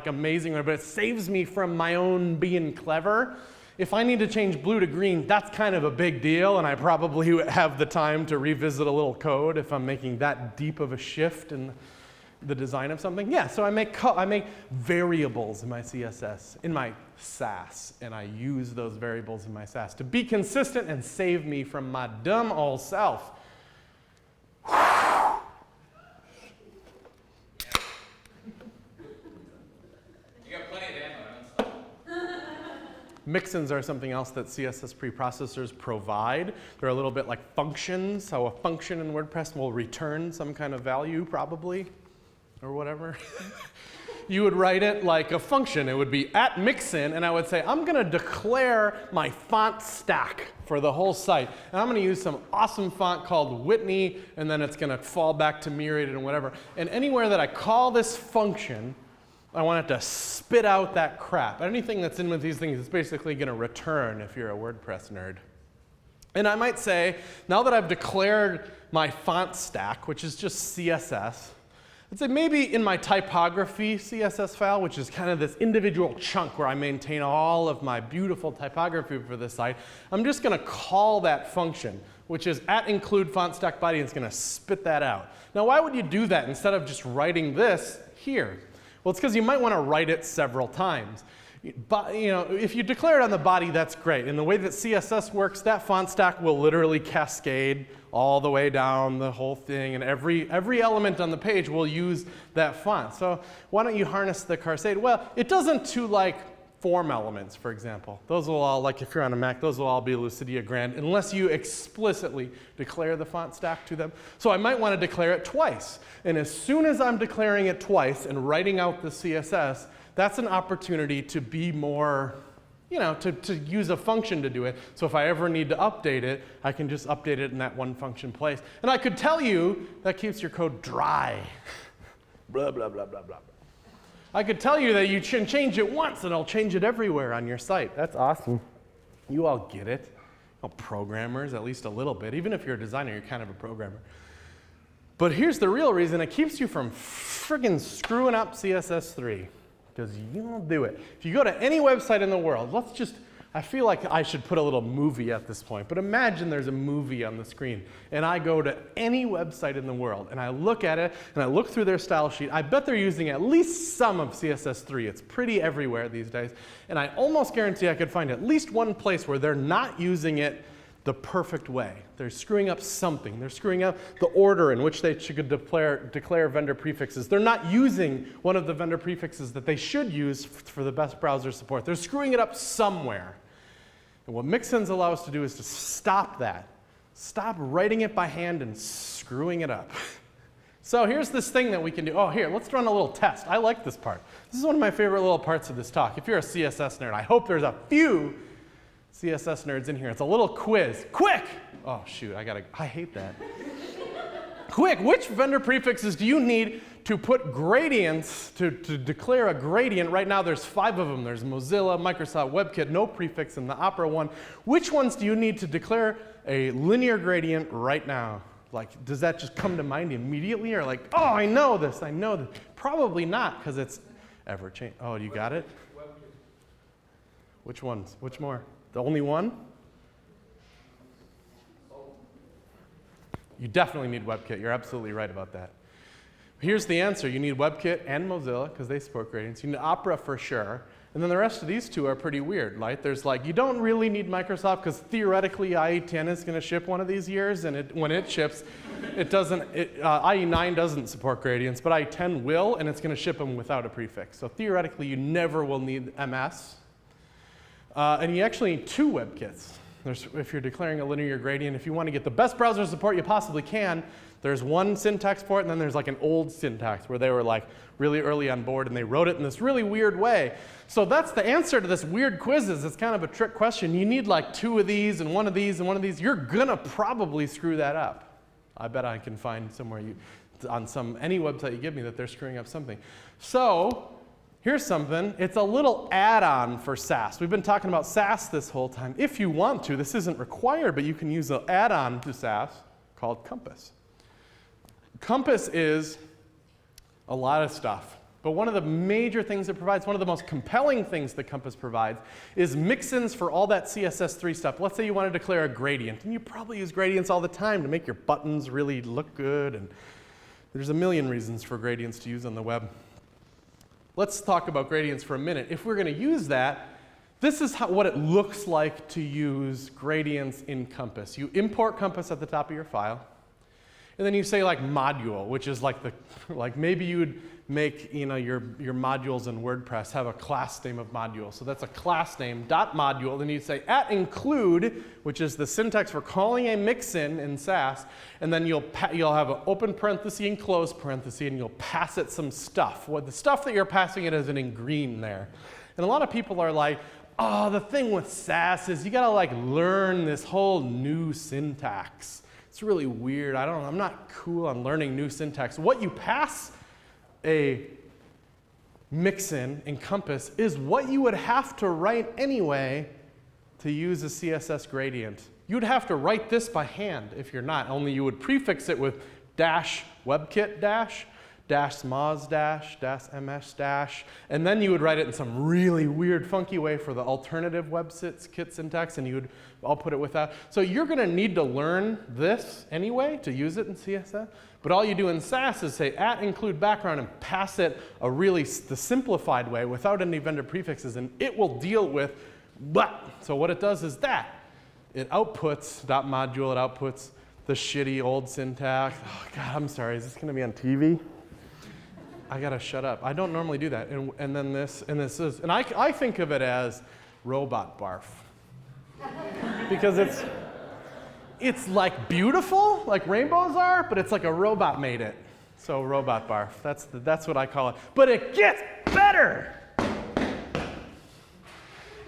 amazing, but it saves me from my own being clever. If I need to change blue to green, that's kind of a big deal, and I probably have the time to revisit a little code if I'm making that deep of a shift in the design of something. Yeah, so I make variables in my CSS, in my Sass, and I use those variables in my Sass to be consistent and save me from my dumb old self. You got plenty of ammo. Mixins are something else that CSS preprocessors provide. They're a little bit like functions, how a function in WordPress will return some kind of value, probably, or whatever. You would write it like a function. It would be @mixin, and I would say, I'm going to declare my font stack for the whole site. And I'm going to use some awesome font called Whitney, and then it's going to fall back to Myriad and whatever. And anywhere that I call this function, I want it to spit out that crap. Anything that's in with these things is basically going to return if you're a WordPress nerd. And I might say, now that I've declared my font stack, which is just CSS, I'd say maybe in my typography CSS file, which is kind of this individual chunk where I maintain all of my beautiful typography for this site, I'm just going to call that function, which is @include_font_stack_body, and it's going to spit that out. Now, why would you do that instead of just writing this here? Well, it's because you might want to write it several times. But, if you declare it on the body, that's great. And the way that CSS works, that font stack will literally cascade all the way down the whole thing, and every element on the page will use that font. So why don't you harness the Carcade? Well, it doesn't to form elements, for example. Those will all, if you're on a Mac, those will all be Lucidia Grand, unless you explicitly declare the font stack to them. So I might want to declare it twice. And as soon as I'm declaring it twice and writing out the CSS, that's an opportunity to be more to use a function to do it. So if I ever need to update it, I can just update it in that one function place. And I could tell you that keeps your code dry. Blah, blah, blah, blah, blah. I could tell you that you can change it once and I'll change it everywhere on your site. That's awesome. You all get it. Programmers, at least a little bit. Even if you're a designer, you're kind of a programmer. But here's the real reason: it keeps you from friggin' screwing up CSS3, because you don't do it. If you go to any website in the world, I feel like I should put a little movie at this point, but imagine there's a movie on the screen, and I go to any website in the world, and I look at it, and I look through their style sheet. I bet they're using at least some of CSS3. It's pretty everywhere these days, and I almost guarantee I could find at least one place where they're not using it the perfect way. They're screwing up something. They're screwing up the order in which they should declare vendor prefixes. They're not using one of the vendor prefixes that they should use for the best browser support. They're screwing it up somewhere. And what Mixins allow us to do is to stop that. Stop writing it by hand and screwing it up. So here's this thing that we can do. Oh, here, let's run a little test. I like this part. This is one of my favorite little parts of this talk. If you're a CSS nerd, I hope there's a few CSS nerds in here. It's a little quiz. Quick! Oh, shoot, I hate that. Quick, which vendor prefixes do you need to put gradients, to declare a gradient? Right now there's 5 of them. There's Mozilla, Microsoft, WebKit, no prefix, and the Opera one. Which ones do you need to declare a linear gradient right now? Like, does that just come to mind immediately? Or like, oh, I know this. Probably not, because it's ever changing. Oh, you got it? Which ones? Which more? The only one? You definitely need WebKit. You're absolutely right about that. Here's the answer. You need WebKit and Mozilla, because they support gradients. You need Opera for sure. And then the rest of these two are pretty weird, right? There's you don't really need Microsoft, because theoretically IE10 is going to ship one of these years, and when it ships, IE9 doesn't support gradients, but IE10 will, and it's going to ship them without a prefix. So theoretically, you never will need MS. And you actually need 2 WebKits. If you're declaring a linear gradient, if you want to get the best browser support you possibly can, there's one syntax for it, and then there's an old syntax where they were really early on board, and they wrote it in this really weird way. So that's the answer to this weird quizzes. It's kind of a trick question. You need 2 of these and 1 of these and 1 of these. You're gonna probably screw that up. I bet I can find somewhere on any website you give me that they're screwing up something. So here's something. It's a little add-on for Sass. We've been talking about Sass this whole time. If you want to, this isn't required, but you can use an add-on to Sass called Compass. Compass is a lot of stuff, but one of the major things it provides, one of the most compelling things that Compass provides, is mix-ins for all that CSS3 stuff. Let's say you want to declare a gradient, and you probably use gradients all the time to make your buttons really look good, and there's a million reasons for gradients to use on the web. Let's talk about gradients for a minute. If we're going to use that, this is what it looks like to use gradients in Compass. You import Compass at the top of your file, and then you say module, which is maybe you would make your modules in WordPress have a class name of module. So that's a class name, .module. Then you'd say @include, which is the syntax for calling a mixin in Sass, and then you'll have an open parenthesis and close parenthesis, and you'll pass it some stuff. Well, the stuff that you're passing it is in green there. And a lot of people are like, oh, the thing with Sass is you gotta learn this whole new syntax. It's really weird. I'm not cool on learning new syntax. What you pass a mixin in Compass is what you would have to write anyway to use a CSS gradient. You'd have to write this by hand if you're not, only you would prefix it with -webkit -moz -ms and then you would write it in some really weird, funky way for the alternative WebKit syntax, and you would all put it with that. So you're going to need to learn this anyway to use it in CSS, but all you do in Sass is say @include background and pass it the simplified way without any vendor prefixes, and it will deal with but. So what it does is that. It outputs .module, it outputs the shitty old syntax. Oh, God, I'm sorry, is this going to be on TV? I gotta shut up. I don't normally do that. And then this, and this is, and I think of it as robot barf. Because it's beautiful, like rainbows are, but it's like a robot made it. So robot barf, that's what I call it. But it gets better.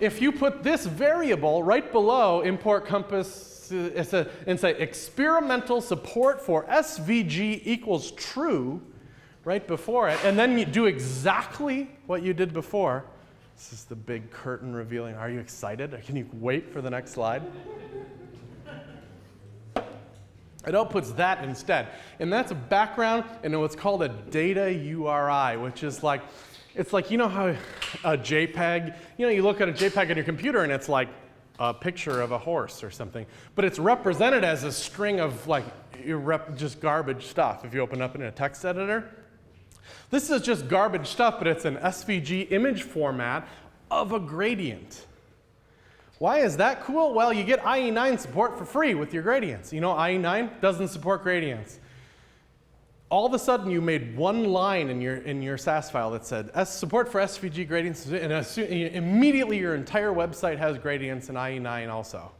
if you put this variable right below import compass and say experimental support for SVG equals true right before it, and then you do exactly what you did before. This is the big curtain revealing. Are you excited? Can you wait for the next slide? It outputs that instead. And that's a background in what's called a data URI, which is like, it's like, you know how a JPEG, you look at a JPEG on your computer and it's like a picture of a horse or something, but it's represented as a string of like just garbage stuff if you open up in a text editor. This is just garbage stuff, but it's an SVG image format of a gradient. Why is that cool? Well, you get IE9 support for free with your gradients. You know, IE9 doesn't support gradients. All of a sudden, you made one line in your SAS file that said support for SVG gradients, and immediately your entire website has gradients in IE9 also.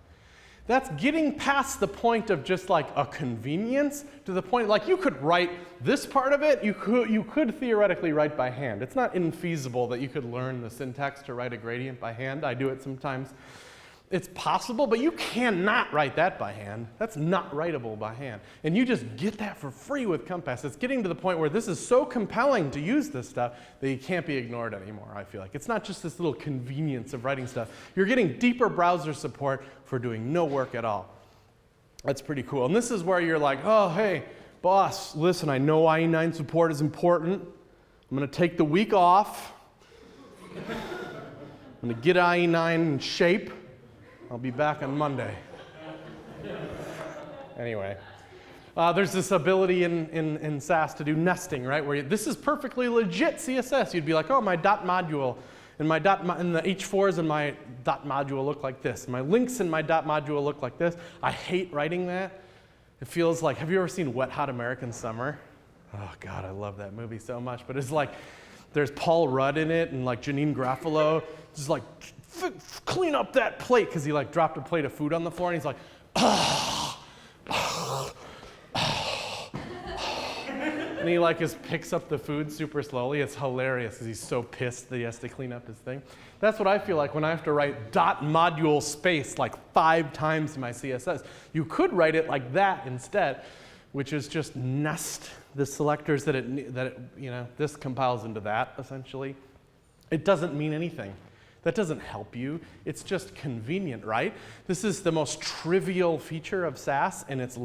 That's getting past the point of just like a convenience to the point like you could write this part of it, you could theoretically write by hand. It's not infeasible that you could learn the syntax to write a gradient by hand. I do it sometimes. It's possible, but you cannot write that by hand. That's not writable by hand. And you just get that for free with Compass. It's getting to the point where this is so compelling to use this stuff that you can't be ignored anymore, I feel like. It's not just this little convenience of writing stuff. You're getting deeper browser support for doing no work at all. That's pretty cool. And this is where you're like, oh, hey, boss, listen, I know IE9 support is important. I'm going to take the week off. I'm going to get IE9 in shape. I'll be back on Monday. Anyway, there's this ability in SAS to do nesting, right? Where this is perfectly legit CSS. You'd be like, oh, my dot module and and the H4s in my dot module look like this. My links in my dot module look like this. I hate writing that. It feels like, have you ever seen Wet Hot American Summer? Oh God, I love that movie so much. But it's like, there's Paul Rudd in it and like Janine Garofalo, just like, clean up that plate, because he like dropped a plate of food on the floor and he's like, and he like just picks up the food super slowly. It's hilarious because he's so pissed that he has to clean up his thing. That's what I feel like when I have to write dot module space like 5 times in my CSS. You could write it like that instead, which is just nest the selectors this compiles into that essentially. It doesn't mean anything. That doesn't help you. It's just convenient, right? This is the most trivial feature of SAS, and there's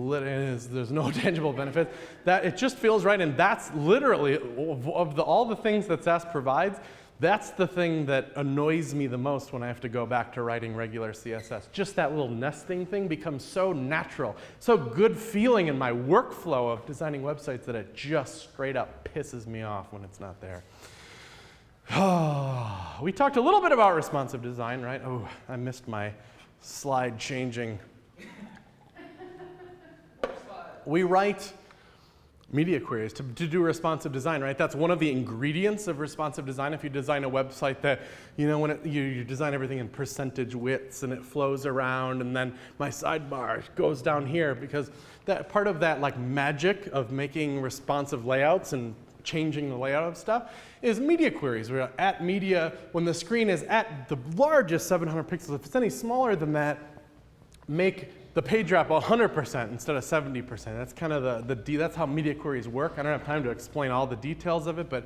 no tangible benefit. That it just feels right, and that's literally of all the things that SAS provides. That's the thing that annoys me the most when I have to go back to writing regular CSS. Just that little nesting thing becomes so natural, so good feeling in my workflow of designing websites that it just straight up pisses me off when it's not there. We talked a little bit about responsive design, right? Oh, I missed my slide changing. We write media queries to do responsive design, right? That's one of the ingredients of responsive design. If you design a website that, when you design everything in percentage widths and it flows around, and then my sidebar goes down here, because that part of that like magic of making responsive layouts and changing the layout of stuff is media queries. We're at media, when the screen is at the largest 700 pixels, if it's any smaller than that, make the page wrap 100% instead of 70%. That's kind of that's how media queries work. I don't have time to explain all the details of it, but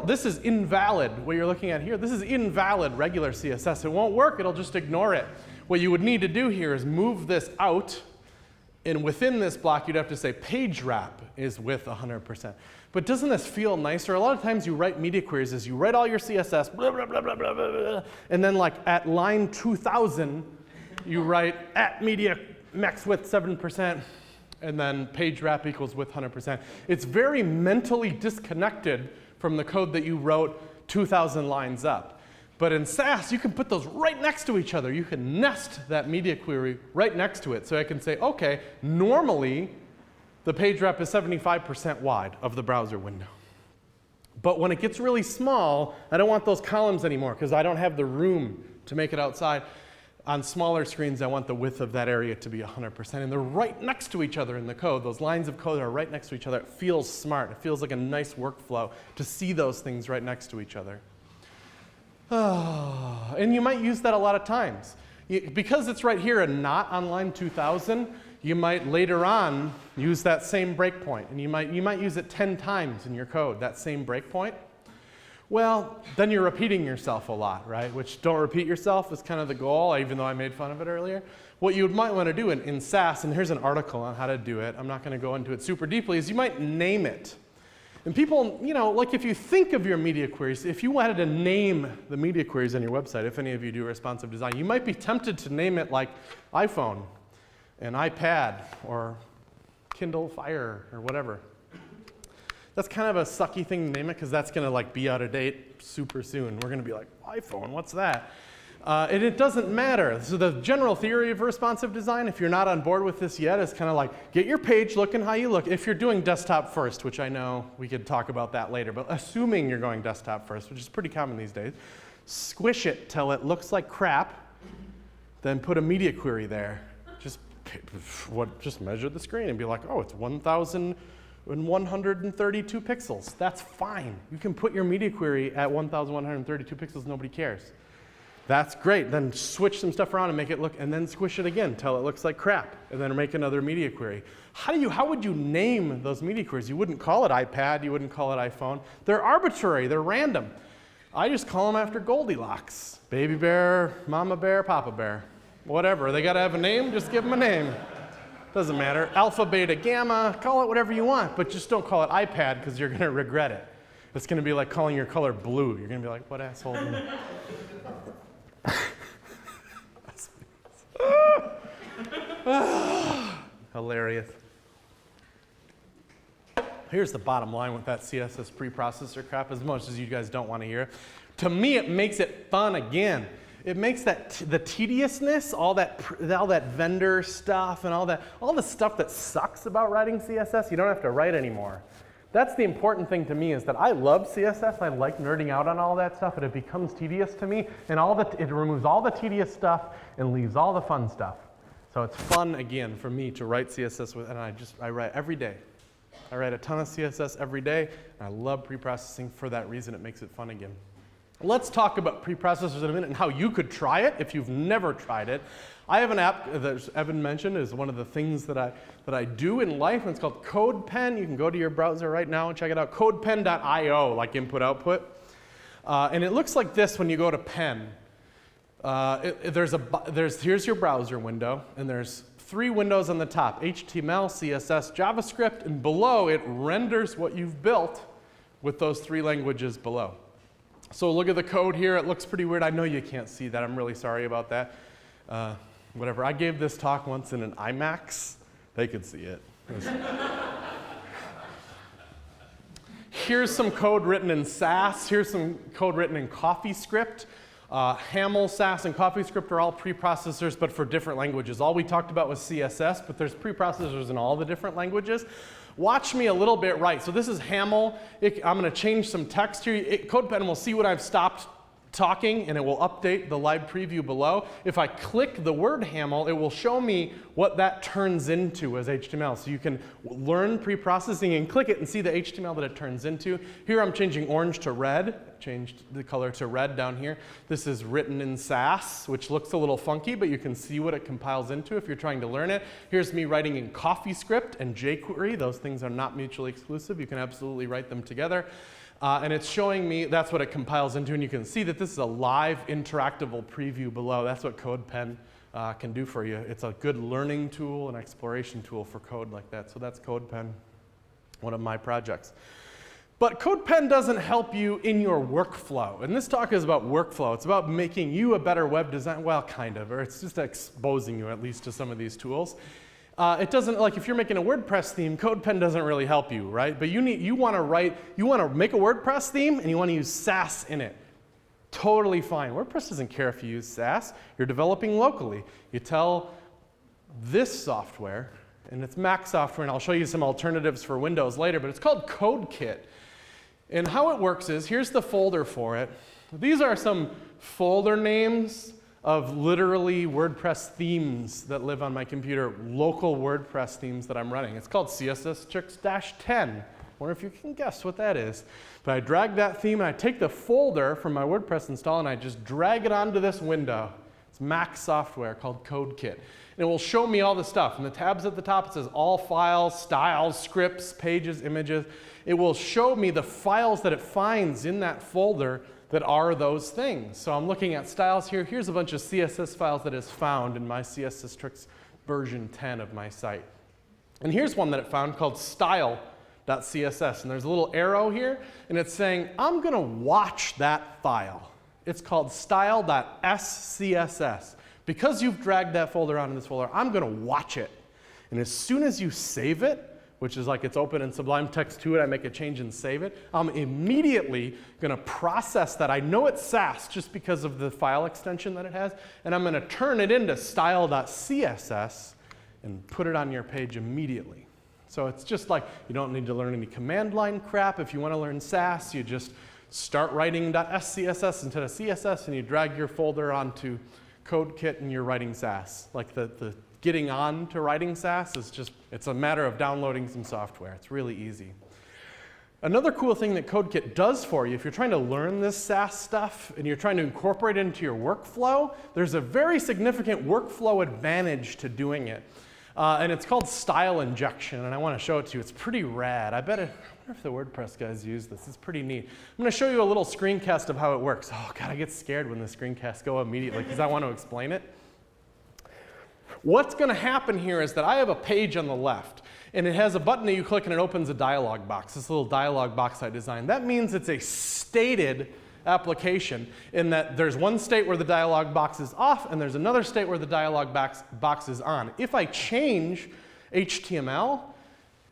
this is invalid, what you're looking at here. This is invalid regular CSS. It won't work, it'll just ignore it. What you would need to do here is move this out, and within this block, you'd have to say page wrap is with 100%. But doesn't this feel nicer? A lot of times you write media queries as you write all your CSS, blah, blah, blah, blah, blah, blah, blah, and then like at line 2000, you write at media max width 7%, and then page wrap equals with 100%. It's very mentally disconnected from the code that you wrote 2,000 lines up. But in SAS, you can put those right next to each other. You can nest that media query right next to it. So I can say, okay, normally the page wrap is 75% wide of the browser window. But when it gets really small, I don't want those columns anymore because I don't have the room to make it outside. On smaller screens, I want the width of that area to be 100%. And they're right next to each other in the code. Those lines of code are right next to each other. It feels smart. It feels like a nice workflow to see those things right next to each other. And you might use that a lot of times. Because it's right here and not on line 2000, you might later on use that same breakpoint. And you might use it 10 times in your code, that same breakpoint. Well, then you're repeating yourself a lot, right? Which don't repeat yourself is kind of the goal, even though I made fun of it earlier. What you might want to do in Sass, and here's an article on how to do it, I'm not going to go into it super deeply, is you might name it. And people, like if you think of your media queries, if you wanted to name the media queries on your website, if any of you do responsive design, you might be tempted to name it like iPhone and iPad or Kindle Fire or whatever. That's kind of a sucky thing to name it because that's going to be out of date super soon. We're going to be like, iPhone, what's that? And it doesn't matter. So the general theory of responsive design, if you're not on board with this yet, is kind of like get your page looking how you look. If you're doing desktop first, which I know we could talk about that later, but assuming you're going desktop first, which is pretty common these days, squish it till it looks like crap, then put a media query there. Just measure the screen and be like, oh, it's 1,132 pixels. That's fine. You can put your media query at 1,132 pixels, nobody cares. That's great. Then switch some stuff around and make it look, and then squish it again till it looks like crap, and then make another media query. How would you name those media queries? You wouldn't call it iPad, you wouldn't call it iPhone. They're arbitrary, they're random. I just call them after Goldilocks. Baby bear, mama bear, papa bear. Whatever, they gotta have a name, just give them a name. Doesn't matter. Alpha, beta, gamma, call it whatever you want, but just don't call it iPad because you're gonna regret it. It's gonna be like calling your color blue. You're gonna be like, what asshole? Hilarious. Here's the bottom line with that CSS preprocessor crap, as much as you guys don't want to hear. To me, it makes it fun again. It makes the tediousness, all that vendor stuff and all the stuff that sucks about writing CSS, you don't have to write anymore. That's the important thing to me, is that I love CSS. I like nerding out on all that stuff, but it becomes tedious to me, and it removes all the tedious stuff and leaves all the fun stuff. So it's fun again for me to write CSS and I write every day. I write a ton of CSS every day, and I love preprocessing for that reason. It makes it fun again. Let's talk about preprocessors in a minute and how you could try it if you've never tried it. I have an app that Evan mentioned is one of the things that I do in life, and it's called CodePen. You can go to your browser right now and check it out. CodePen.io, like input output. And it looks like this when you go to Pen. Here's your browser window, and there's 3 windows on the top: HTML, CSS, JavaScript, and below it renders what you've built with those 3 languages below. So look at the code here. It looks pretty weird. I know you can't see that. I'm really sorry about that. Whatever. I gave this talk once in an IMAX. They could see it. Here's some code written in Sass. Here's some code written in CoffeeScript. Haml, Sass, and CoffeeScript are all preprocessors, but for different languages. All we talked about was CSS, but there's preprocessors in all the different languages. Watch me a little bit right. So this is Haml. I'm going to change some text here. CodePen will see when I've stopped talking, and it will update the live preview below. If I click the word Haml, it will show me what that turns into as HTML. So you can learn preprocessing and click it and see the HTML that it turns into. Here I'm changing orange to red. Changed the color to red down here. This is written in Sass, which looks a little funky, but you can see what it compiles into if you're trying to learn it. Here's me writing in CoffeeScript and jQuery. Those things are not mutually exclusive. You can absolutely write them together. And it's showing me that's what it compiles into, and you can see that this is a live interactable preview below. That's what CodePen can do for you. It's a good learning tool, an exploration tool for code like that. So that's CodePen, one of my projects. But CodePen doesn't help you in your workflow. And this talk is about workflow. It's about making you a better web designer. Well, kind of, or it's just exposing you at least to some of these tools. It doesn't, like if you're making a WordPress theme, CodePen doesn't really help you, right? But you want to make a WordPress theme and you want to use Sass in it. Totally fine. WordPress doesn't care if you use Sass. You're developing locally. You tell this software, and it's Mac software, and I'll show you some alternatives for Windows later, but it's called CodeKit. And how it works is, here's the folder for it. These are some folder names of literally WordPress themes that live on my computer, local WordPress themes that I'm running. It's called CSS Tricks-10. Wonder if you can guess what that is. But I drag that theme and I take the folder from my WordPress install and I just drag it onto this window. It's Mac software called CodeKit. And it will show me all the stuff. And the tabs at the top, it says all files, styles, scripts, pages, images. It will show me the files that it finds in that folder that are those things. So I'm looking at styles here. Here's a bunch of CSS files that is found in my CSS Tricks version 10 of my site. And here's one that it found called style.css. And there's a little arrow here, and it's saying, I'm going to watch that file. It's called style.scss. Because you've dragged that folder onto this folder, I'm going to watch it. And as soon as you save it, which is like it's open in Sublime Text 2, I make a change and save it, I'm immediately going to process that. I know it's Sass just because of the file extension that it has, and I'm going to turn it into style.css and put it on your page immediately. So it's just like you don't need to learn any command line crap. If you want to learn Sass, you just start writing .scss instead of CSS, and you drag your folder onto CodeKit and you're writing Sass. Like the getting on to writing Sass is just, it's a matter of downloading some software. It's really easy. Another cool thing that CodeKit does for you, if you're trying to learn this Sass stuff and you're trying to incorporate it into your workflow, there's a very significant workflow advantage to doing it. And it's called style injection, and I want to show it to you. It's pretty rad. I wonder if the WordPress guys use this. It's pretty neat. I'm going to show you a little screencast of how it works. Oh, God, I get scared when the screencasts go immediately because I want to explain it. What's going to happen here is that I have a page on the left, and it has a button that you click and it opens a dialog box, this little dialog box I designed. That means it's a stated application in that there's one state where the dialog box is off and there's another state where the dialog box is on. If I change HTML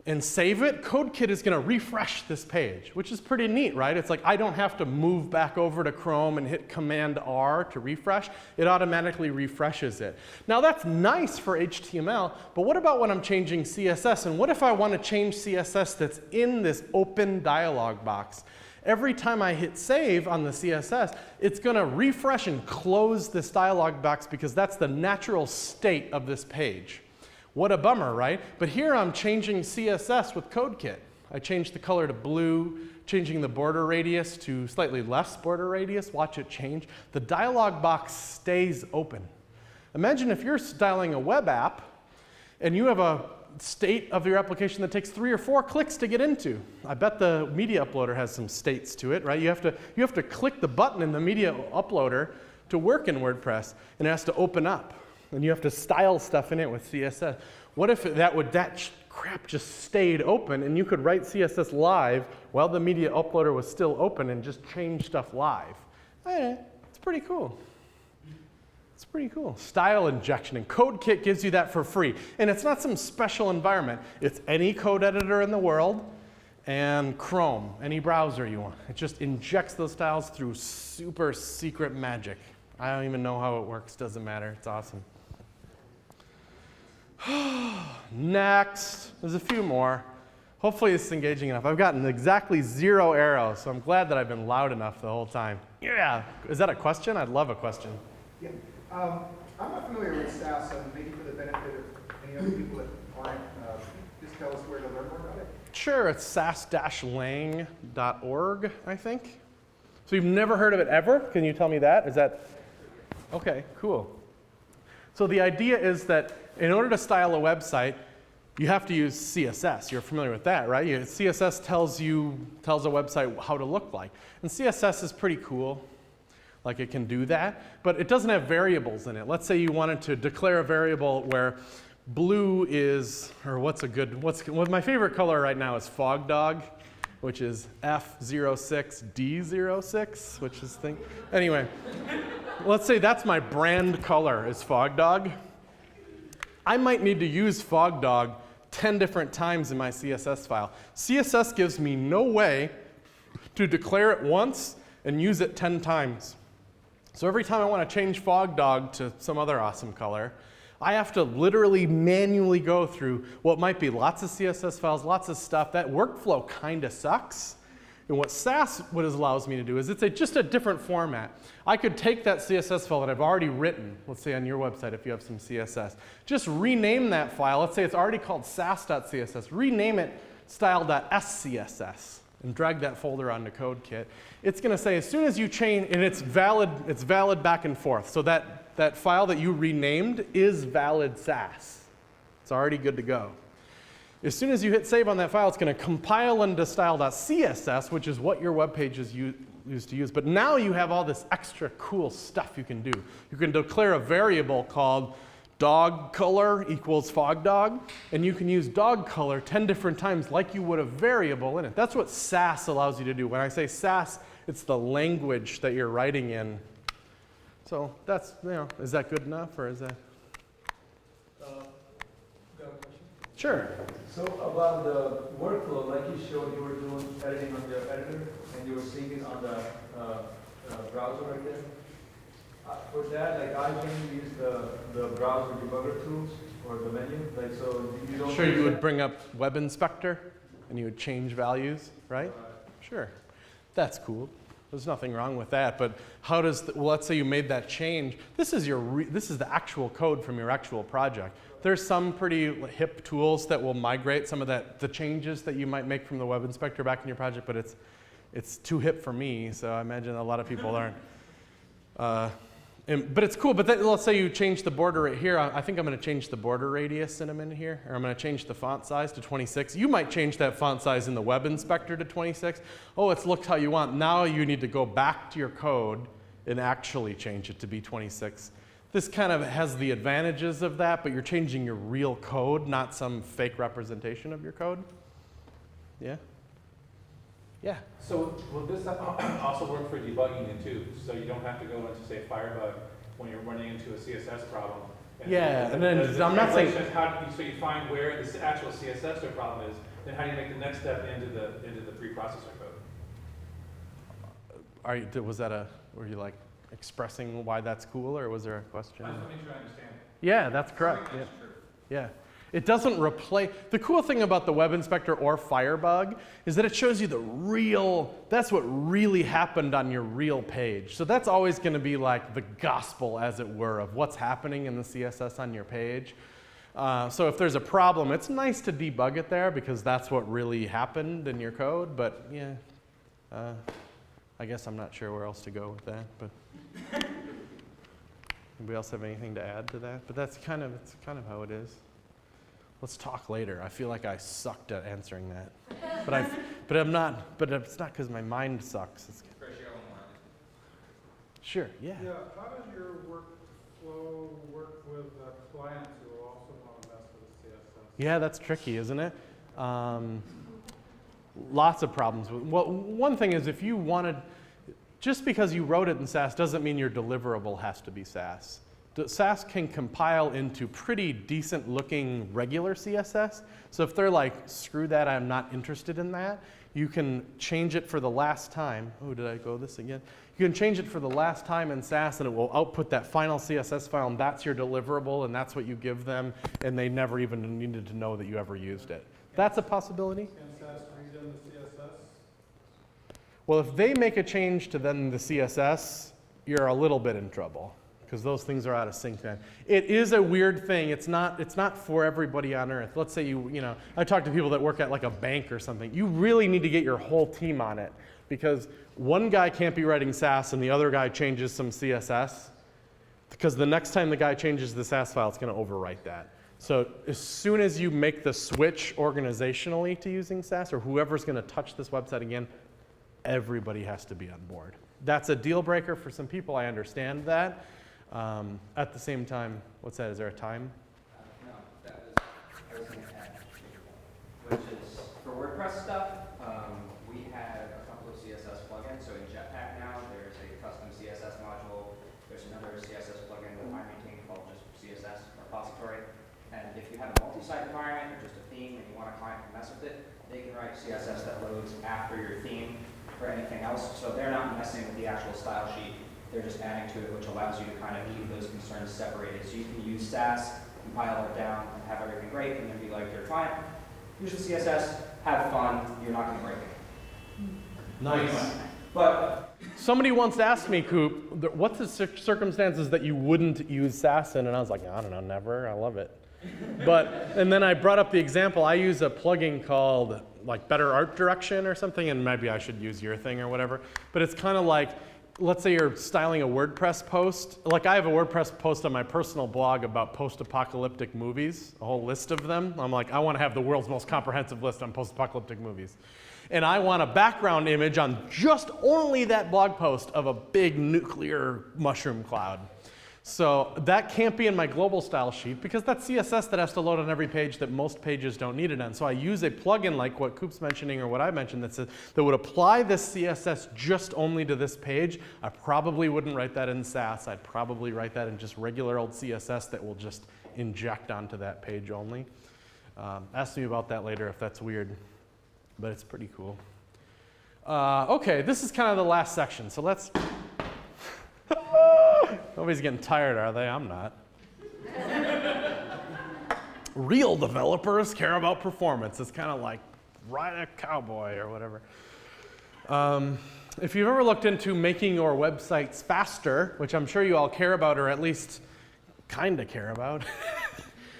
and save it, CodeKit is going to refresh this page, which is pretty neat, right? It's like I don't have to move back over to Chrome and hit Command R to refresh. It automatically refreshes it. Now that's nice for HTML, but what about when I'm changing CSS? And what if I want to change CSS that's in this open dialog box? Every time I hit save on the CSS, it's going to refresh and close this dialog box because that's the natural state of this page. What a bummer, right? But here I'm changing CSS with CodeKit. I changed the color to blue, changing the border radius to slightly less border radius. Watch it change. The dialog box stays open. Imagine if you're styling a web app and you have a state of your application that takes 3 or 4 clicks to get into. I bet the media uploader has some states to it, right? You have to click the button in the media uploader to work in WordPress, and it has to open up. And you have to style stuff in it with CSS. What if that crap just stayed open and you could write CSS live while the media uploader was still open and just change stuff live? It's pretty cool. It's pretty cool. Style injection, and CodeKit gives you that for free. And it's not some special environment. It's any code editor in the world and Chrome, any browser you want. It just injects those styles through super secret magic. I don't even know how it works. Doesn't matter. It's awesome. Next. There's a few more. Hopefully this is engaging enough. I've gotten exactly 0 arrows, so I'm glad that I've been loud enough the whole time. Yeah. Is that a question? I'd love a question. Yeah. I'm not familiar with Sass, and maybe for the benefit of any other people that aren't, just tell us where to learn more about it. Sure, it's sass-lang.org, I think. So you've never heard of it ever? Can you tell me that? Is that? Okay, cool. So the idea is that in order to style a website, you have to use CSS. You're familiar with that, right? CSS tells a website how to look like. And CSS is pretty cool. Like it can do that, but it doesn't have variables in it. Let's say you wanted to declare a variable where blue is, or my favorite color right now is Fog Dog, which is F06D06, which is anyway, let's say that's my brand color is Fog Dog. I might need to use Fog Dog 10 different times in my CSS file. CSS gives me no way to declare it once and use it 10 times. So every time I want to change Fog Dog to some other awesome color, I have to literally manually go through what might be lots of CSS files, lots of stuff. That workflow kind of sucks. And what Sass allows me to do is it's just a different format. I could take that CSS file that I've already written, let's say on your website if you have some CSS, just rename that file. Let's say it's already called sass.css. Rename it style.scss and drag that folder onto CodeKit, it's going to say as soon as you change, and it's valid back and forth. So that file that you renamed is valid Sass. It's already good to go. As soon as you hit save on that file, it's going to compile into style.css, which is what your web page is used to use. But now you have all this extra cool stuff you can do. You can declare a variable called dog color equals fog dog, and you can use dog color 10 different times like you would a variable in it. That's what Sass allows you to do. When I say Sass, it's the language that you're writing in. So that's, is that good enough, or is that? Sure. So about the workflow, like you showed, you were doing editing on the editor, and you were seeing it on the browser right there. For that, like I can use the browser debugger tools or the menu, like so you don't. Sure, you would bring up Web Inspector, and you would change values, right? Sure, that's cool. There's nothing wrong with that. But how does? Well, let's say you made that change. This is this is the actual code from your actual project. There's some pretty hip tools that will migrate some of the changes that you might make from the Web Inspector back in your project, but it's too hip for me, so I imagine a lot of people aren't. But it's cool, but let's say you change the border right here. I think I'm going to change the border radius in a minute here, or I'm going to change the font size to 26. You might change that font size in the Web Inspector to 26. Oh, it's looked how you want. Now you need to go back to your code and actually change it to be 26. This kind of has the advantages of that, but you're changing your real code, not some fake representation of your code. Yeah? Yeah. So will this also work for debugging then too? So you don't have to go into, say, Firebug when you're running into a CSS problem? Yeah, and then I'm not saying. So you find where the actual CSS problem is, then how do you make the next step into the preprocessor code? Were you like expressing why that's cool, or was there a question? I just want to make sure I understand. Yeah, that's correct. Yeah. Yeah. It doesn't replace, the cool thing about the Web Inspector or Firebug is that it shows you that's what really happened on your real page. So that's always going to be like the gospel, as it were, of what's happening in the CSS on your page. So if there's a problem, it's nice to debug it there because that's what really happened in your code, but yeah, I guess I'm not sure where else to go with that, but anybody else have anything to add to that? But it's kind of how it is. Let's talk later. I feel like I sucked at answering that, but I'm not. But it's not because my mind sucks. Sure. Yeah. Yeah. How does your workflow work with clients who also want to mess with CSS? Yeah, that's tricky, isn't it? Lots of problems. Well, one thing is if you wanted, just because you wrote it in Sass doesn't mean your deliverable has to be Sass. Sass can compile into pretty decent looking regular CSS. So if they're like, screw that, I'm not interested in that, you can change it for the last time. Oh, did I go this again? You can change it for the last time in Sass and it will output that final CSS file, and that's your deliverable and that's what you give them, and they never even needed to know that you ever used it. That's a possibility. Can Sass read in the CSS? Well, if they make a change to then the CSS, you're a little bit in trouble, because those things are out of sync then. It is a weird thing. It's not for everybody on earth. Let's say I talk to people that work at like a bank or something. You really need to get your whole team on it, because one guy can't be writing Sass and the other guy changes some CSS, because the next time the guy changes the Sass file, it's going to overwrite that. So as soon as you make the switch organizationally to using Sass, or whoever's going to touch this website again, everybody has to be on board. That's a deal breaker for some people. I understand that. At the same time, what's that? Is there a time? No, I was going to add, which is for WordPress stuff, we have a couple of CSS plugins. So in Jetpack now, there's a custom CSS module. There's another CSS plugin that I maintain called just CSS repository. And if you have a multi-site environment or just a theme and you want a client to mess with it, they can write CSS that loads after your theme or anything else. So they're not messing with the actual style sheet. They're just adding to it, which allows you to kind of keep those concerns separated. So you can use Sass, compile it down, and have everything great, and then be like, your client, use the CSS, have fun, you're not going to break it. Nice. But Somebody once asked me, Coop, what's the circumstances that you wouldn't use Sass in? And I was like, I don't know, never. I love it. And then I brought up the example, I use a plugin called like Better Art Direction or something, and maybe I should use your thing or whatever. But it's kind of like, let's say you're styling a WordPress post. Like I have a WordPress post on my personal blog about post-apocalyptic movies, a whole list of them. I'm like, I want to have the world's most comprehensive list on post-apocalyptic movies. And I want a background image on just only that blog post of a big nuclear mushroom cloud. So that can't be in my global style sheet because that's CSS that has to load on every page that most pages don't need it on. So I use a plugin like what Coop's mentioning or what I mentioned that would apply this CSS just only to this page. I probably wouldn't write that in Sass. I'd probably write that in just regular old CSS that will just inject onto that page only. Ask me about that later if that's weird, but it's pretty cool. Okay, this is kind of the last section. So let's... Nobody's getting tired, are they? I'm not. Real developers care about performance. It's kind of like ride a cowboy or whatever. If you've ever looked into making your websites faster, which I'm sure you all care about or at least kind of care about,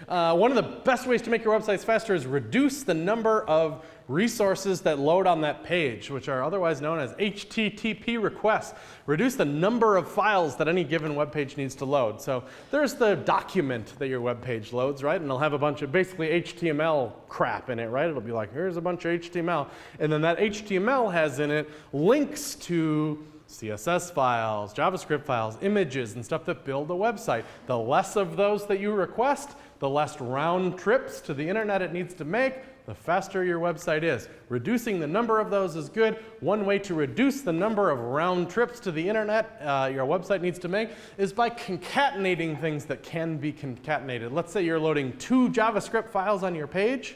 one of the best ways to make your websites faster is reduce the number of resources that load on that page, which are otherwise known as HTTP requests. Reduce the number of files that any given web page needs to load. So there's the document that your web page loads, right? And it'll have a bunch of basically HTML crap in it, right? It'll be like, here's a bunch of HTML. And then that HTML has in it links to CSS files, JavaScript files, images, and stuff that build a website. The less of those that you request, the less round trips to the internet it needs to make, the faster your website is. Reducing the number of those is good. One way to reduce the number of round trips to the internet your website needs to make is by concatenating things that can be concatenated. Let's say you're loading 2 JavaScript files on your page.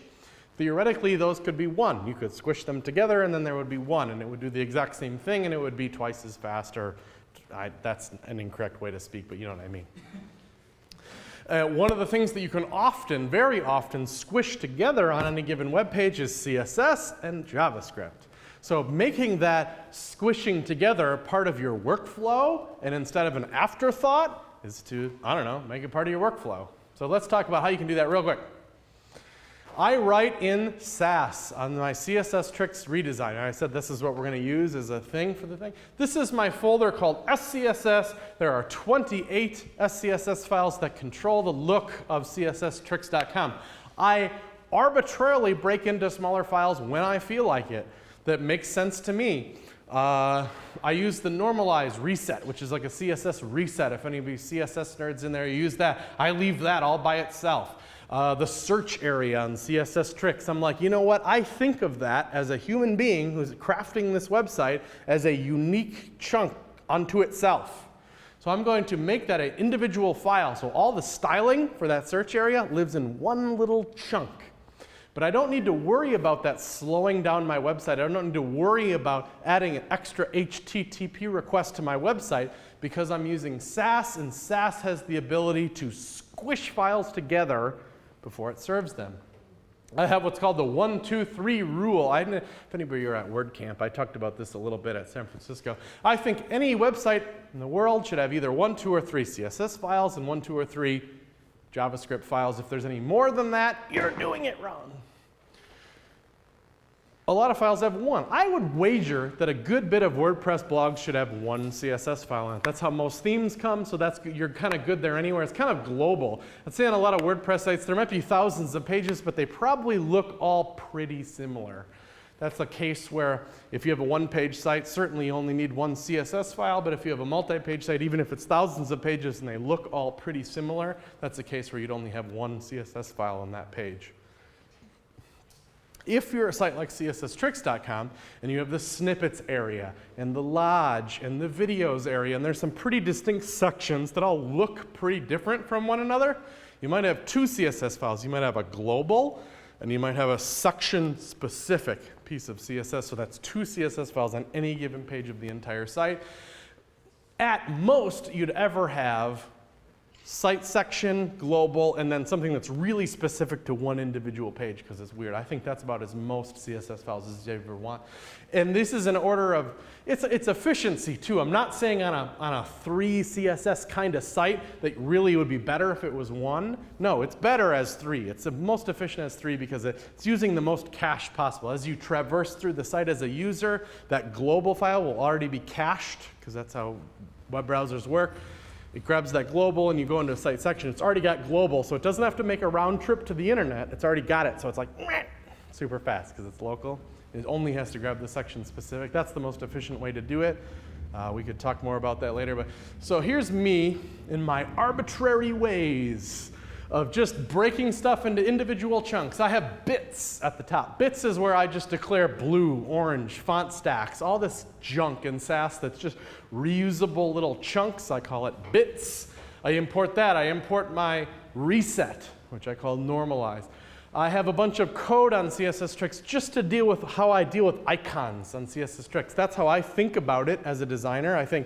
Theoretically, those could be 1. You could squish them together and then there would be 1, and it would do the exact same thing and it would be twice as fast, or that's an incorrect way to speak, but you know what I mean. One of the things that you can often, very often, squish together on any given web page is CSS and JavaScript. So making that squishing together part of your workflow, and instead of an afterthought, is to, I don't know, make it part of your workflow. So let's talk about how you can do that real quick. I write in Sass on my CSS Tricks redesign. I said this is what we're going to use as a thing for the thing. This is my folder called SCSS. There are 28 SCSS files that control the look of CSSTricks.com. I arbitrarily break into smaller files when I feel like it. That makes sense to me. I use the normalize reset, which is like a CSS reset. If any of you CSS nerds in there use that, I leave that all by itself. The search area on CSS Tricks, I'm like, you know what? I think of that as a human being who's crafting this website as a unique chunk unto itself. So I'm going to make that an individual file. So all the styling for that search area lives in one little chunk. But I don't need to worry about that slowing down my website. I don't need to worry about adding an extra HTTP request to my website because I'm using Sass, and Sass has the ability to squish files together before it serves them. I have what's called the 1, 2, 3 rule. If anybody are at WordCamp, I talked about this a little bit at San Francisco. I think any website in the world should have either 1, 2, or 3 CSS files and 1, 2, or 3 JavaScript files. If there's any more than that, you're doing it wrong. A lot of files have 1. I would wager that a good bit of WordPress blogs should have 1 CSS file in it. That's how most themes come, so you're kind of good there anywhere. It's kind of global. I'd say on a lot of WordPress sites, there might be thousands of pages, but they probably look all pretty similar. That's a case where if you have a one-page site, certainly you only need 1 CSS file, but if you have a multi-page site, even if it's thousands of pages and they look all pretty similar, that's a case where you'd only have 1 CSS file on that page. If you're a site like CSSTricks.com and you have the snippets area and the lodge and the videos area, and there's some pretty distinct sections that all look pretty different from one another, you might have 2 CSS files. You might have a global and you might have a section-specific piece of CSS, so that's 2 CSS files on any given page of the entire site. At most, you'd ever have site section, global, and then something that's really specific to one individual page because it's weird. I think that's about as most CSS files as you ever want. And this is an order of, it's efficiency too. I'm not saying on a 3 CSS kind of site that really would be better if it was 1. No, it's better as 3. It's the most efficient as 3 because it's using the most cache possible. As you traverse through the site as a user, that global file will already be cached because that's how web browsers work. It grabs that global and you go into a site section. It's already got global, so it doesn't have to make a round trip to the internet. It's already got it, so it's like super fast because it's local. It only has to grab the section specific. That's the most efficient way to do it. We could talk more about that later. But so here's me in my arbitrary ways of just breaking stuff into individual chunks. I have bits at the top. Bits is where I just declare blue, orange, font stacks, all this junk in Sass that's just reusable little chunks. I call it bits. I import that. I import my reset, which I call normalize. I have a bunch of code on CSS Tricks just to deal with how I deal with icons on CSS Tricks. That's how I think about it as a designer. I think,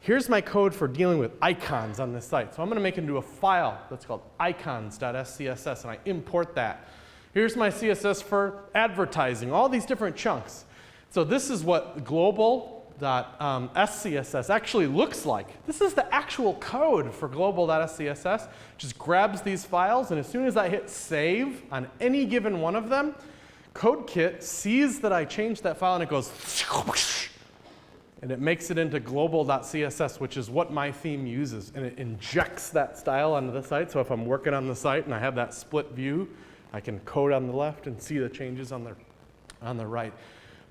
here's my code for dealing with icons on this site. So I'm going to make it into a file that's called icons.scss, and I import that. Here's my CSS for advertising, all these different chunks. So this is what global.scss actually looks like. This is the actual code for global.scss. Just grabs these files, and as soon as I hit save on any given one of them, CodeKit sees that I changed that file, and it goes and it makes it into global.css, which is what my theme uses. And it injects that style onto the site. So if I'm working on the site and I have that split view, I can code on the left and see the changes on the right.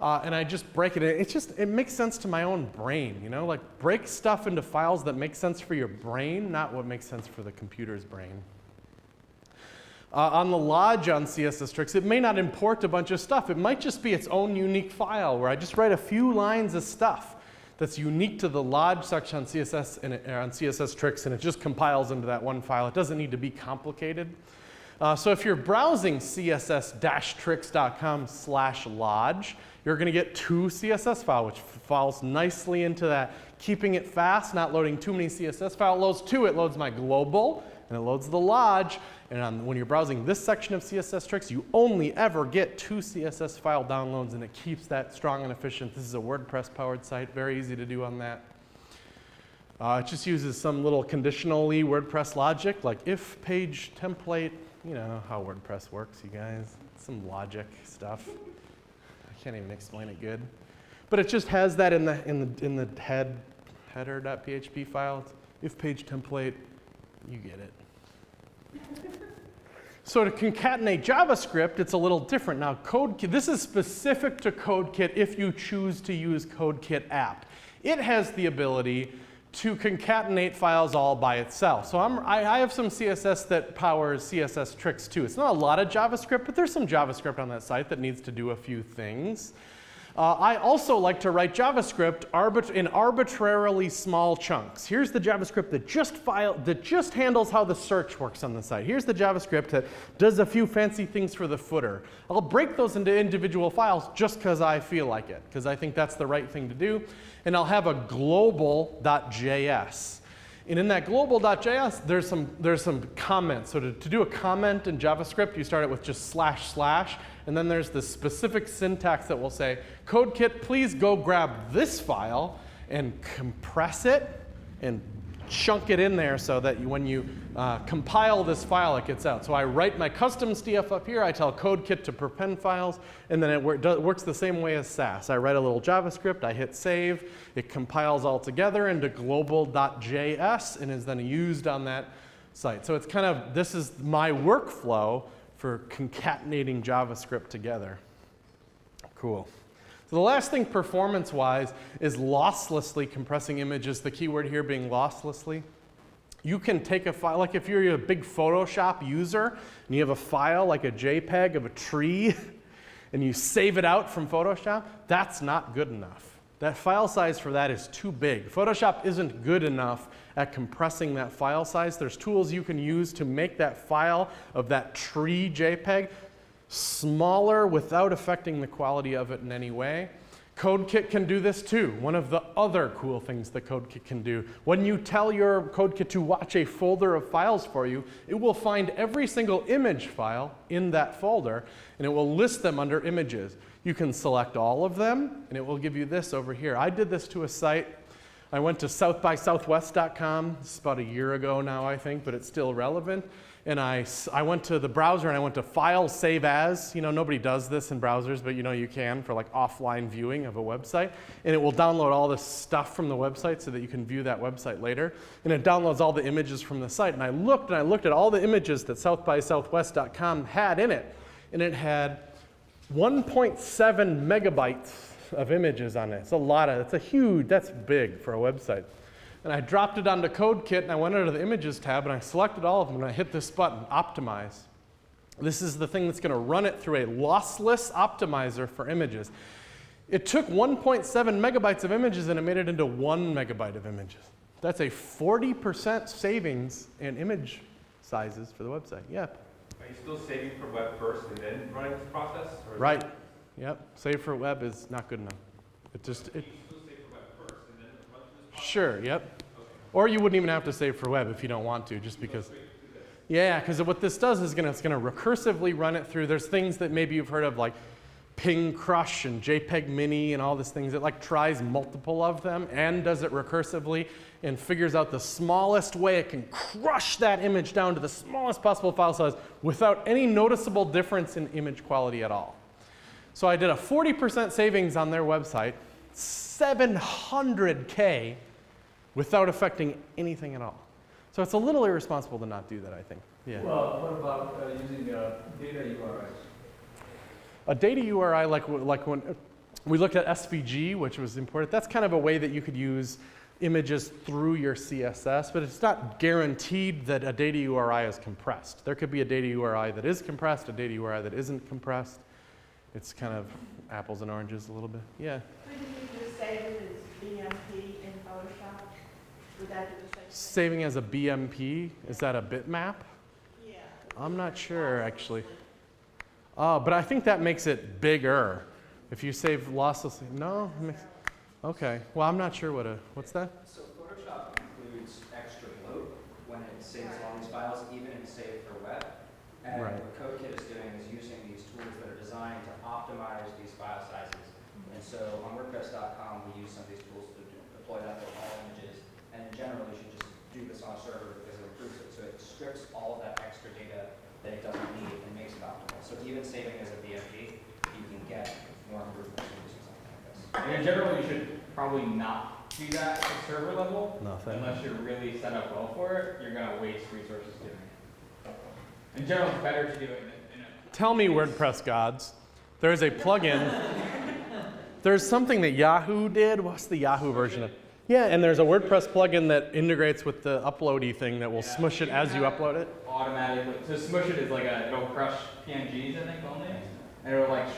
And I just break it. It makes sense to my own brain, you know? Like, break stuff into files that make sense for your brain, not what makes sense for the computer's brain. On the lodge on CSS Tricks, it may not import a bunch of stuff. It might just be its own unique file where I just write a few lines of stuff that's unique to the lodge section on CSS and on CSS Tricks, and it just compiles into that one file. It doesn't need to be complicated. So if you're browsing css-tricks.com/lodge, you're going to get 2 CSS files, which falls nicely into that, keeping it fast, not loading too many CSS files. It loads 2. It loads my global, and it loads the lodge. And when you're browsing this section of CSS Tricks, you only ever get 2 CSS file downloads, and it keeps that strong and efficient. This is a WordPress-powered site. Very easy to do on that. It just uses some little conditionally WordPress logic, like if page template. You know how WordPress works, you guys. Some logic stuff. I can't even explain it good. But it just has that in the header.php file. If page template, you get it. So to concatenate JavaScript, it's a little different. Now, CodeKit, this is specific to CodeKit if you choose to use CodeKit app. It has the ability to concatenate files all by itself. So I have some CSS that powers CSS Tricks too. It's not a lot of JavaScript, but there's some JavaScript on that site that needs to do a few things. I also like to write JavaScript in arbitrarily small chunks. Here's the JavaScript that just handles how the search works on the site. Here's the JavaScript that does a few fancy things for the footer. I'll break those into individual files just because I feel like it, because I think that's the right thing to do. And I'll have a global.js. And in that global.js, there's some comments. So to do a comment in JavaScript, you start it with just // and then there's the specific syntax that will say, CodeKit, please go grab this file and compress it and chunk it in there so that when you compile this file, it gets out. So I write my custom stuff up here. I tell CodeKit to prepend files, and then it works the same way as Sass. I write a little JavaScript, I hit save, it compiles all together into global.js and is then used on that site. So it's kind of, this is my workflow for concatenating JavaScript together. Cool. So the last thing performance-wise is losslessly compressing images, the keyword here being losslessly. You can take a file, like if you're a big Photoshop user and you have a file like a JPEG of a tree and you save it out from Photoshop, that's not good enough. That file size for that is too big. Photoshop isn't good enough at compressing that file size. There's tools you can use to make that file of that tree JPEG smaller without affecting the quality of it in any way. CodeKit can do this too. One of the other cool things that CodeKit can do, when you tell your CodeKit to watch a folder of files for you, it will find every single image file in that folder, and it will list them under images. You can select all of them, and it will give you this over here. I did this to a site. I went to southbysouthwest.com. This is about a year ago now, I think, but it's still relevant. And I went to the browser and I went to File Save As. You know, nobody does this in browsers, but you know you can for like offline viewing of a website. And it will download all this stuff from the website so that you can view that website later. And it downloads all the images from the site. And I looked at all the images that southbysouthwest.com had in it. And it had 1.7 megabytes of images on it. That's big for a website. And I dropped it onto CodeKit, and I went under the Images tab, and I selected all of them, and I hit this button, Optimize. This is the thing that's going to run it through a lossless optimizer for images. It took 1.7 megabytes of images, and it made it into 1 megabyte of images. That's a 40% savings in image sizes for the website. Yeah. Are you still saving for web first and then running this process? Or Right. Yep. Save for web is not good enough. You still save for web first and then run through this process? Sure, yep. Okay. Or you wouldn't even have to save for web if you don't want to, just because. Yeah, because what this does is it's going to recursively run it through. There's things that maybe you've heard of, like Ping Crush and JPEG Mini and all these things. It like tries multiple of them and does it recursively and figures out the smallest way it can crush that image down to the smallest possible file size without any noticeable difference in image quality at all. So I did a 40% savings on their website, 700K, without affecting anything at all. So it's a little irresponsible to not do that, I think. Yeah. Well, what about using data URIs? A data URI, like when we looked at SVG, which was important, that's kind of a way that you could use images through your CSS, but it's not guaranteed that a data URI is compressed. There could be a data URI that is compressed, a data URI that isn't compressed. It's kind of apples and oranges a little bit. Yeah. Could you just save it as BMP in Photoshop? Would that do the same thing? Saving as a BMP, is that a bitmap? Yeah. I'm not sure, actually. But I think that makes it bigger. If you save losslessly, no? Okay, well, I'm not sure what's that? So Photoshop includes extra bloat when it saves all these files, even if it's saved for web. And Right. what CodeKit is doing is using these tools that are designed to optimize these file sizes. And so on WordPress.com, we use some of these tools to deploy that for all images. And generally, you should just do this on a server because it improves it. So it strips all of that extra data that it doesn't need and makes it optimal. So even saving as a BMP, you can get more improvements using something like this. And in general, you should probably not do that at the server level. Nothing. Unless you're really set up well for it, you're going to waste resources doing it. In general, it's better to do it in a... Tell me, WordPress gods, there's a plugin. There's something that Yahoo did. What's the Yahoo version of? Yeah, and there's a WordPress plugin that integrates with the uploady thing that will smush it as you upload it. Automatically. So smush it is like it'll crush PNGs, I think, only. And it'll like,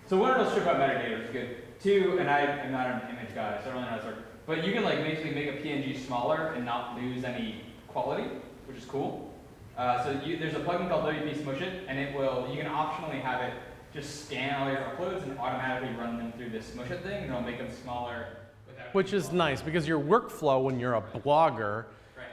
so one, it'll strip out metadata, which is good. Two, and I am not an image guy, so I don't really know how this works. But you can like basically make a PNG smaller and not lose any quality, which is cool. There's a plugin called WP Smush It, and you can optionally have it just scan all your uploads and automatically run them through this Smush It thing, and it'll make them smaller. Which is nice because your workflow when you're a blogger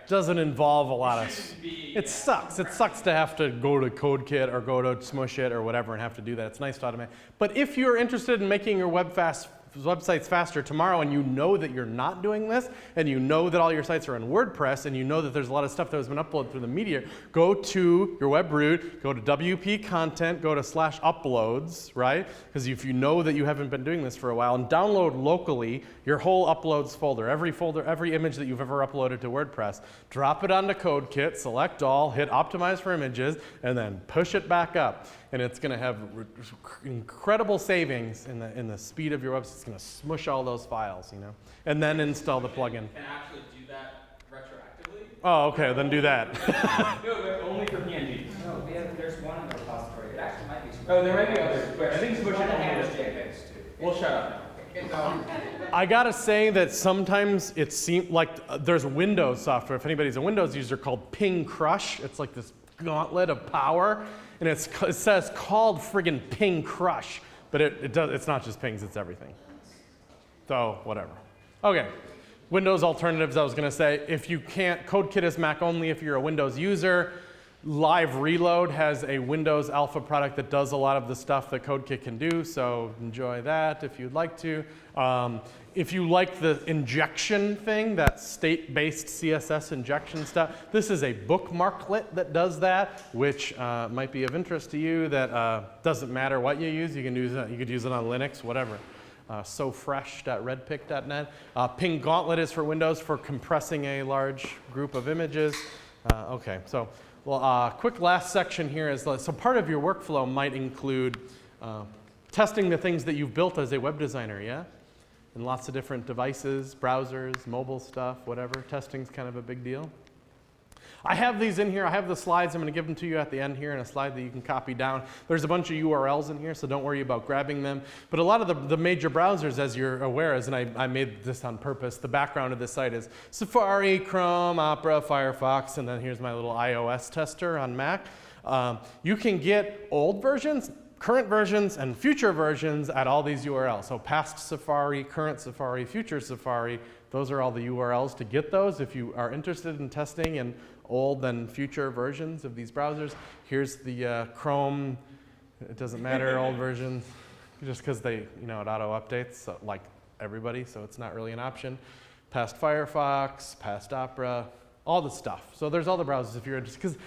doesn't involve a lot of. It sucks. It sucks to have to go to CodeKit or go to Smush It or whatever and have to do that. It's nice to automate. But if you're interested in making your websites faster tomorrow and you know that you're not doing this and you know that all your sites are in WordPress and you know that there's a lot of stuff that has been uploaded through the media, go to your web root, go to WP content, go to /uploads, right? Because if you know that you haven't been doing this for a while, and download locally your whole uploads folder, every image that you've ever uploaded to WordPress, drop it onto CodeKit, select all, hit optimize for images, and then push it back up. And it's going to have incredible savings in the speed of your website. It's going to smush all those files, you know, and then install the plugin. Can actually do that retroactively. Oh, okay, then do that. No, but only for PNGs. No, there's one in the repository. It actually might be. Oh, there might be others, but I think Smush It only handles does JPEGs too. We'll shut up now. I gotta say that sometimes it seems like there's Windows software, if anybody's a Windows user, called Ping Crush. It's like this gauntlet of power, and it says called friggin' Ping Crush, but it's not just pings, it's everything. So, whatever. Okay, Windows alternatives, I was gonna say, if you can't, CodeKit is Mac only if you're a Windows user. Live Reload has a Windows Alpha product that does a lot of the stuff that CodeKit can do, so enjoy that if you'd like to. If you like the injection thing, that state-based CSS injection stuff, this is a bookmarklet that does that, which might be of interest to you. That doesn't matter what you use. You can use it. You could use it on Linux, whatever. Sofresh.redpick.net. Ping Gauntlet is for Windows for compressing a large group of images. Okay, so. Well, quick last section here is, so part of your workflow might include testing the things that you've built as a web designer, yeah? And lots of different devices, browsers, mobile stuff, whatever. Testing's kind of a big deal. I have these in here. I have the slides. I'm going to give them to you at the end here in a slide that you can copy down. There's a bunch of URLs in here, so don't worry about grabbing them. But a lot of the major browsers, as you're aware, and I made this on purpose, the background of this site is Safari, Chrome, Opera, Firefox, and then here's my little iOS tester on Mac. You can get old versions, current versions, and future versions at all these URLs. So past Safari, current Safari, future Safari, those are all the URLs to get those if you are interested in testing in old and future versions of these browsers. Here's the Chrome, it doesn't matter, old versions, just because they, it auto updates, so, like everybody, so it's not really an option. Past Firefox, past Opera, all the stuff. So there's all the browsers if you're interested, because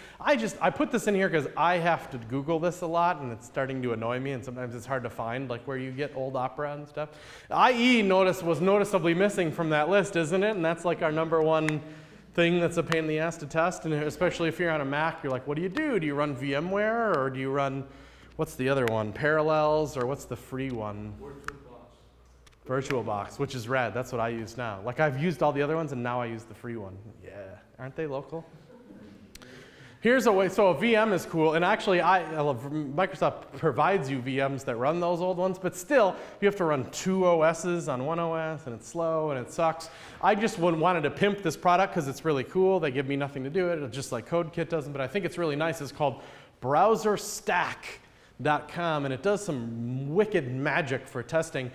I put this in here because I have to Google this a lot, and it's starting to annoy me, and sometimes it's hard to find, like where you get old Opera and stuff. IE was noticeably missing from that list, isn't it? And that's like our #1 thing that's a pain in the ass to test, and especially if you're on a Mac, you're like, what do you do? Do you run VMware, or do you run, what's the other one? Parallels, or what's the free one? VirtualBox, which is rad. That's what I use now. Like, I've used all the other ones, and now I use the free one. Yeah, aren't they local? Here's a way, so a VM is cool, and actually Microsoft provides you VMs that run those old ones, but still, you have to run 2 OSs on one OS, and it's slow, and it sucks. I just wanted to pimp this product because it's really cool. They give me nothing to do it, just like CodeKit doesn't, but I think it's really nice. It's called BrowserStack.com, and it does some wicked magic for testing.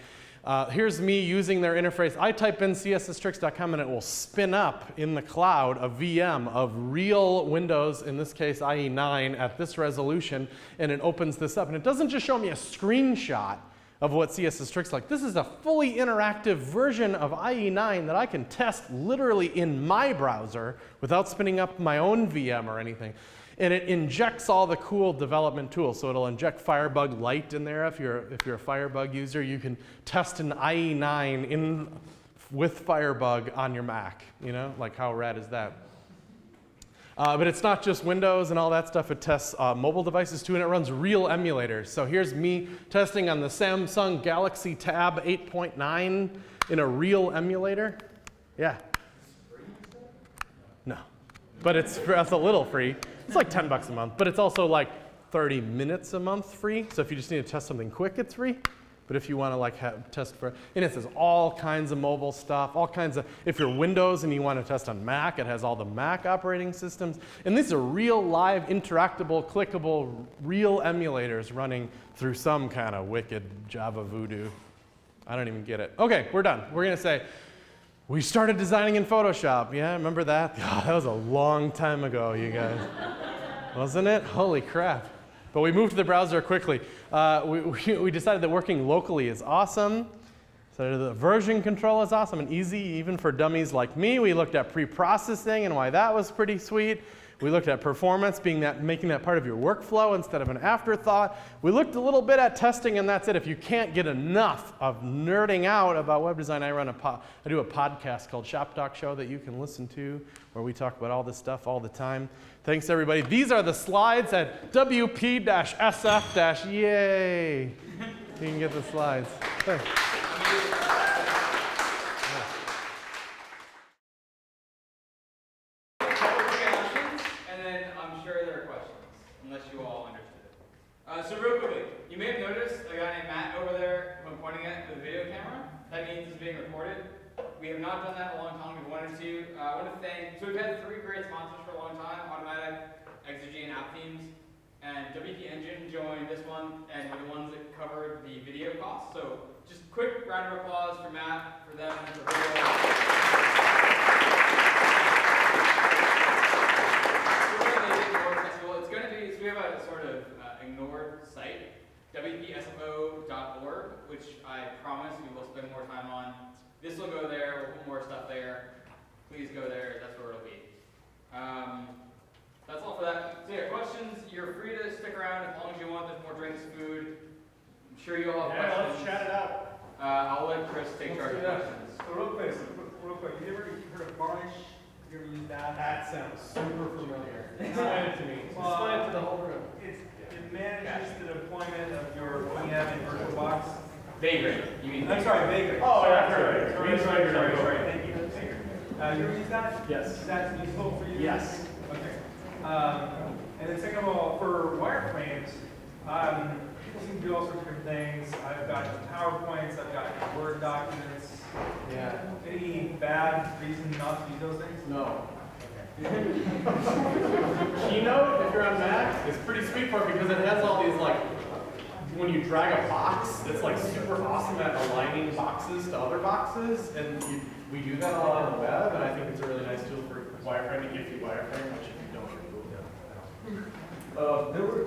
Here's me using their interface. I type in csstricks.com and it will spin up in the cloud a VM of real Windows, in this case IE9, at this resolution, and it opens this up. And it doesn't just show me a screenshot of what CSS Tricks like. This is a fully interactive version of IE9 that I can test literally in my browser without spinning up my own VM or anything. And it injects all the cool development tools. So it'll inject Firebug Lite in there. If you're a Firebug user, you can test an IE9 with Firebug on your Mac. Like how rad is that? But it's not just Windows and all that stuff. It tests mobile devices too, and it runs real emulators. So here's me testing on the Samsung Galaxy Tab 8.9 in a real emulator. Yeah. No, but it's a little free. It's like $10 a month, but it's also like 30 minutes a month free. So if you just need to test something quick, it's free. But if you want to test for, and it says all kinds of mobile stuff, all kinds of, if you're Windows and you want to test on Mac, it has all the Mac operating systems. And these are real, live, interactable, clickable, real emulators running through some kind of wicked Java voodoo. I don't even get it. Okay, we're done. We're going to say, we started designing in Photoshop. Yeah, remember that? God, that was a long time ago, you guys. Wasn't it? Holy crap. But we moved to the browser quickly. We decided that working locally is awesome. So the version control is awesome and easy, even for dummies like me. We looked at pre-processing and why that was pretty sweet. We looked at performance, making that part of your workflow instead of an afterthought. We looked a little bit at testing, and that's it. If you can't get enough of nerding out about web design, I do a podcast called Shop Talk Show that you can listen to, where we talk about all this stuff all the time. Thanks, everybody. These are the slides at WP-SF- yay. You can get the slides. Thanks. So real quickly, you may have noticed a guy named Matt over there who I'm pointing at with a video camera. That means it's being recorded. We have not done that in a long time. We wanted to. I want to thank, so we've had 3 great sponsors for a long time, Automatic, Exogene app themes. And WP Engine joined this one, and were the ones that covered the video costs. So just quick round of applause for Matt, for them, for video. So we're gonna make it more accessible. It's going to be, so we have a sort of ignored site, wpsfo.org, which I promise we will spend more time on. This will go there, we'll put more stuff there. Please go there, that's where it'll be. That's all for that. So yeah, questions, you're free to stick around as long as you want. There's more drinks, food. I'm sure you'll have questions. let's chat it out. I'll let Chris take charge of questions. So real quick, you ever heard of varnish? You ever used that? That sounds super familiar. Explain it to me. Explain it to the whole room. It manages the deployment of your VM in VirtualBox. Vagrant, you mean? I'm sorry, Vagrant. Oh, yeah, Sorry. Thank you. You ever use that? Yes. Is that useful for you? Yes. Okay. And then second of all, for wireframes, people seem to do all sorts of different things. I've got PowerPoints, I've got Word documents. Yeah. Any bad reason not to use those things? No. Keynote, if you're on Mac, is pretty sweet for it because it has all these like, when you drag a box, it's like super awesome at aligning boxes to other boxes, and we do that a lot on the web, and I think it's a really nice tool for wireframing if you wireframe, which if you don't, you're cool. There were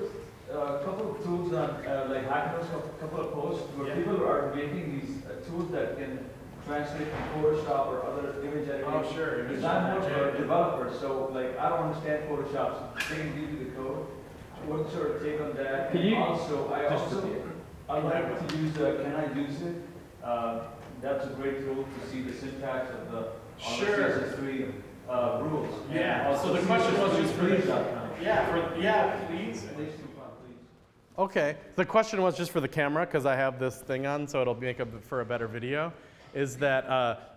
a couple of tools on, like Hackers, a couple of posts where Yeah. people are making these tools that can translate from Photoshop or other image editing. Oh, sure. Design work for developers. So, like, I don't understand Photoshop. So they can give you the code. What's your take on that? Can you- Also, I like to use Can I Use It? That's a great tool to see the syntax of the Sure. CSS3 rules. Yeah, And so also the question was just for the- please.com. Yeah, please. Please. Okay, the question was just for the camera, because I have this thing on, so it'll make for a better video. Is that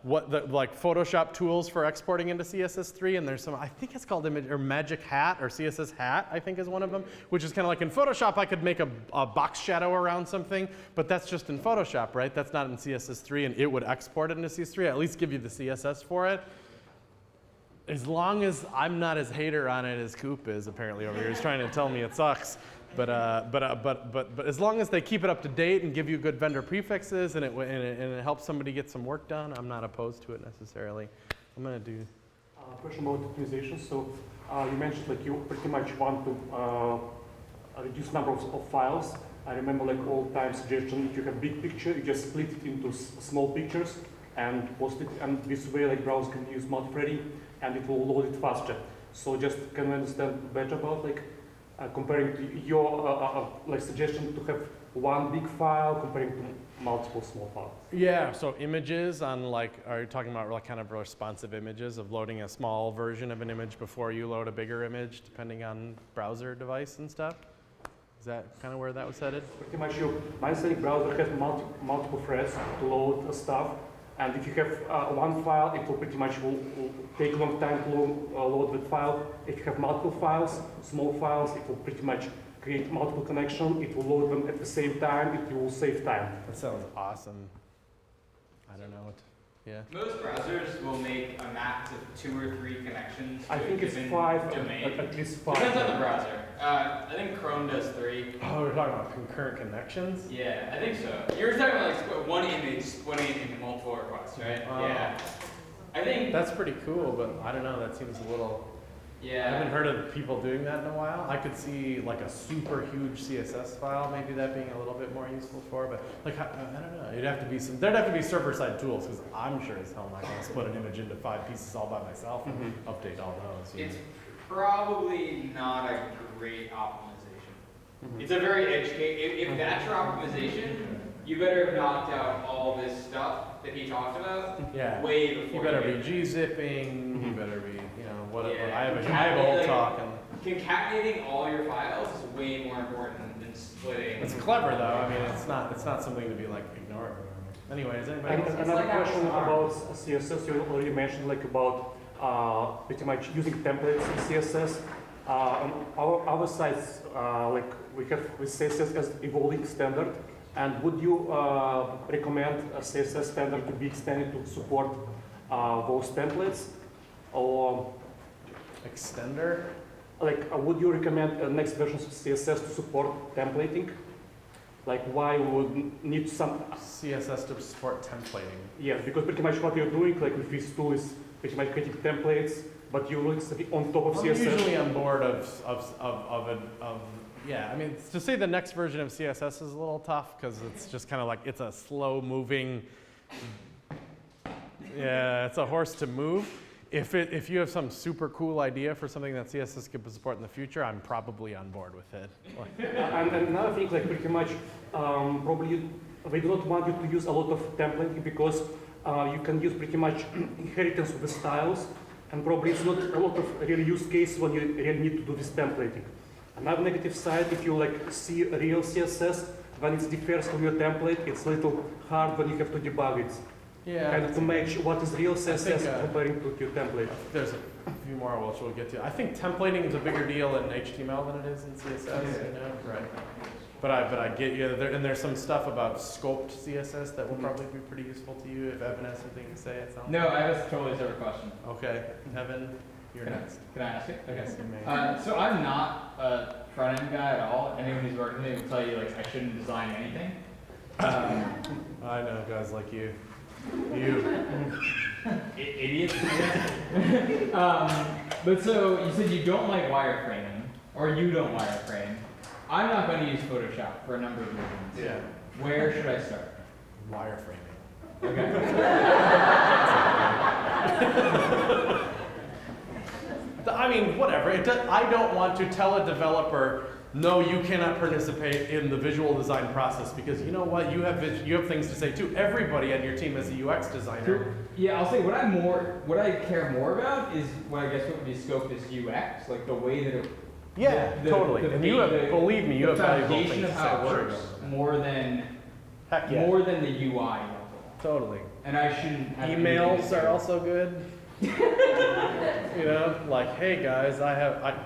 what the like Photoshop tools for exporting into CSS3? And there's some, I think it's called Image or Magic Hat or CSS Hat, I think is one of them, which is kind of like in Photoshop, I could make a box shadow around something, but that's just in Photoshop, right? That's not in CSS3, and it would export it into CSS3, at least give you the CSS for it. As long as I'm not as hater on it as Coop is apparently over here. He's trying to tell me it sucks. But as long as they keep it up to date and give you good vendor prefixes and it helps somebody get some work done, I'm not opposed to it necessarily. I'm gonna do. Question about optimization. So you mentioned like you pretty much want to reduce number of files. I remember like all time suggestion, if you have big picture, you just split it into small pictures and post it, and this way like browser can use multi-threading and it will load it faster. So just can we understand better about like comparing to your like suggestion to have one big file comparing to multiple small files? Yeah, so images on like, are you talking about like kind of responsive images of loading a small version of an image before you load a bigger image depending on browser device and stuff? Is that kind of where that was headed? Pretty much my Sonic browser has multiple threads to load stuff. And if you have one file, it will pretty much will take a long time to load that file. If you have multiple files, small files, it will pretty much create multiple connections. It will load them at the same time. It will save time. That sounds awesome. I don't know what. Yeah. Most browsers will make a max of 2 or 3 connections to I think a it's given 5, domain. at least 5. Depends on the browser. I think Chrome does 3. Oh, we're talking about concurrent connections? Yeah, I think so. You're talking about like one image splitting it into multiple requests, right? Yeah. I think. That's pretty cool, but I don't know, that seems a little. I Yeah. haven't heard of people doing that in a while. I could see like a super huge CSS file, maybe that being a little bit more useful for, but like, I don't know. There'd have to be server-side tools, because I'm sure as hell not gonna split an image into 5 pieces all by myself and update all those. You know? It's probably not a great optimization. It's a very edge case. If that's your optimization, you better have knocked out all this stuff that he talked about Yeah. way before. You better get- be G-zipping, you better be, you know, whatever. Yeah. I have a whole Like, talk. And Concatenating all your files is way more important than splitting. it's clever though. I mean, it's not something to be like ignored. Anyway, is anybody And else? another like question having about CSS, you already mentioned like about pretty much using templates in CSS. On our sites, like we have with CSS as evolving standard, and would you recommend a CSS standard to be extended to support those templates, or Extender? would you recommend next versions of CSS to support templating? Like, why would need some? CSS to support templating. Yes, because pretty much what you're doing, like with this tool, is pretty much creating templates, but you're on top of I'm CSS. usually on board yeah, I mean, to say the next version of CSS is a little tough because it's just kind of like, it's a slow moving, yeah, it's a horse to move. If you have some super cool idea for something that CSS could support in the future, I'm probably on board with it. And another thing, like pretty much, probably we do not want you to use a lot of templating because you can use pretty much inheritance of the styles, and probably it's not a lot of real use cases when you really need to do this templating. Another negative side, if you like see real CSS, when it differs from your template, it's a little hard when you have to debug it. Yeah. Kind of to make sure what is real CSS comparing to your template. There's a few more which we'll get to. I think templating is a bigger deal in HTML than it is in CSS. You know? Right. But I get you. And there's some stuff about scoped CSS that will probably be pretty useful to you if Evan has something to say. It sounds No, I have a totally separate question. Okay, Evan, you're next. Can I ask it? Okay. Yes, you may. So I'm not a front-end guy at all. Anyone who's worked with me will tell you like I shouldn't design anything. I know guys like you. Idiots. But so you said you don't like wireframing, or you don't wireframe. I'm not going to use Photoshop for a number of reasons. Yeah. Where should I start? Wireframing. Okay. I mean, whatever. I don't want to tell a developer, no, you cannot participate in the visual design process because you know what? You have things to say too. Everybody on your team is a UX designer. Yeah, I'll say what I care more about is what I guess what would be scoped as UX, like the way that it. Yeah, totally. And believe me, you have valuable things foundation to of say. how it works more than Heck yeah. more than the UI level. Totally. And I shouldn't have Emails are also good. You know, like, hey guys,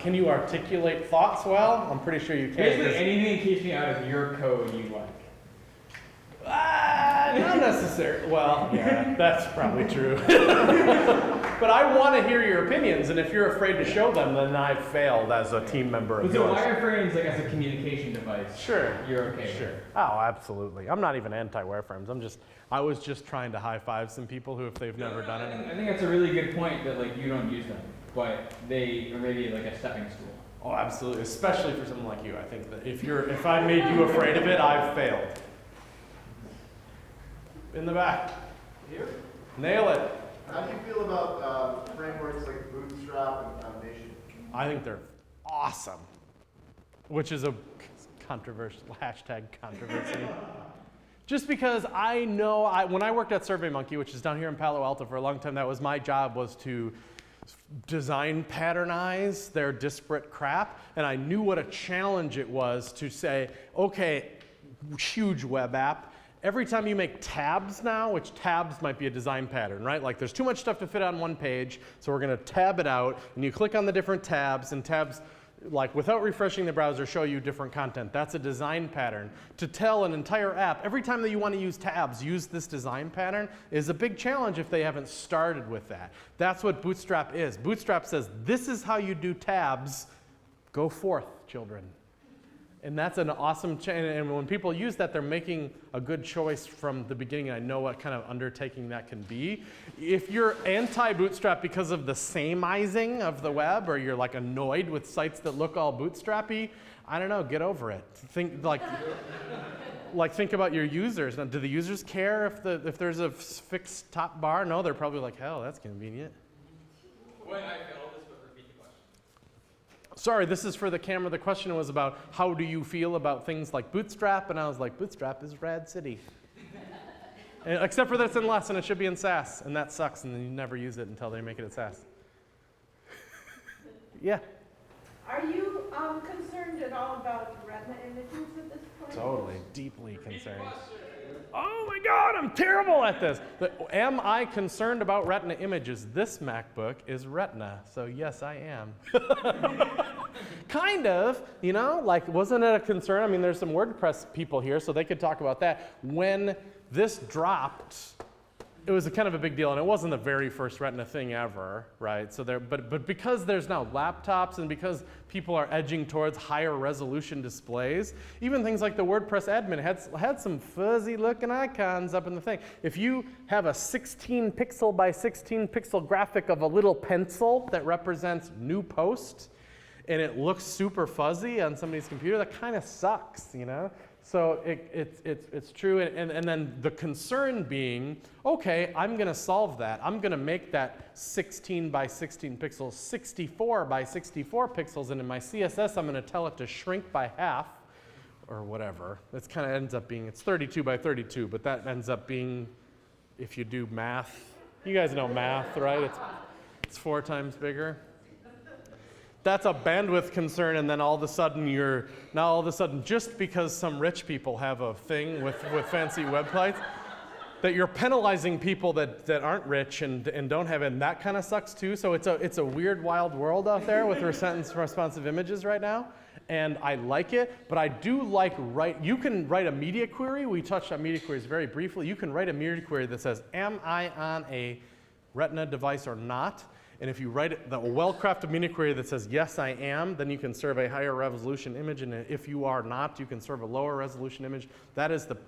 can you articulate thoughts well? I'm pretty sure you can. Basically, anything that keeps me out of your code you like. Not necessarily. Well, yeah, that's probably true. But I want to hear your opinions, and if you're afraid to show them, then I've failed as a team member of But so yours. wireframes, like as a communication device. Sure. You're okay. Sure. Oh, absolutely. I'm not even anti-wireframes. I was just trying to high-five some people who, if they've never done it. I think that's a really good point that like you don't use them, but they are maybe like a stepping stool. Oh, absolutely. Especially for someone like you. I think that if I made you afraid of it, I've failed. In the back. Here? Nail it. How do you feel about frameworks like Bootstrap and Foundation? I think they're awesome, which is a controversial hashtag controversy. Just because I know, when I worked at SurveyMonkey, which is down here in Palo Alto for a long time, that was my job, was to design patternize their disparate crap, and I knew what a challenge it was to say, okay, huge web app, every time you make tabs now, which tabs might be a design pattern, right? Like there's too much stuff to fit on one page, so we're going to tab it out, and you click on the different tabs, and tabs, like without refreshing the browser, show you different content. That's a design pattern. To tell an entire app, every time that you want to use tabs, use this design pattern is a big challenge if they haven't started with that. That's what Bootstrap is. Bootstrap says, this is how you do tabs. Go forth, children. And that's an awesome change. And when people use that, they're making a good choice from the beginning. I know what kind of undertaking that can be. If you're anti-Bootstrap because of the samizing of the web, or you're like annoyed with sites that look all bootstrappy, I don't know, get over it. Think think about your users. Now, do the users care if there's a fixed top bar? No, they're probably like, hell, that's convenient. When I failed this, but repeat the question. Sorry, this is for the camera. The question was about how do you feel about things like Bootstrap, and I was like, Bootstrap is Rad City. Except for that it's in Less, and it should be in Sass, and that sucks, and then you never use it until they make it in Sass. Yeah. Are you concerned at all about Retina images at this point? Totally, deeply concerned. Oh my God, I'm terrible at this. Am I concerned about Retina images? This MacBook is Retina, so yes, I am. Kind of, you know, like wasn't it a concern? I mean, there's some WordPress people here, so they could talk about that. When this dropped, was a kind of a big deal, and it wasn't the very first Retina thing ever, right? So but because there's now laptops and because people are edging towards higher resolution displays, even things like the WordPress admin had some fuzzy looking icons up in the thing. If you have a 16 pixel by 16 pixel graphic of a little pencil that represents new post, and it looks super fuzzy on somebody's computer, that kind of sucks, you know? So it's true, and then the concern being, okay, I'm gonna solve that. I'm gonna make that 16 by 16 pixels 64 by 64 pixels, and in my CSS, I'm gonna tell it to shrink by half, or whatever. It's kind of ends up being, it's 32 by 32, but that ends up being, if you do math, you guys know math, right? It's 4 times bigger. That's a bandwidth concern, and then all of a sudden, just because some rich people have a thing with fancy websites, that you're penalizing people that aren't rich and don't have it, and that kind of sucks too. So it's a weird, wild world out there with responsive images right now, and I like it, but I do like you can write a media query. We touched on media queries very briefly. You can write a media query that says, am I on a Retina device or not? And if you write the well-crafted media query that says, yes, I am, then you can serve a higher resolution image. And if you are not, you can serve a lower resolution image. That is the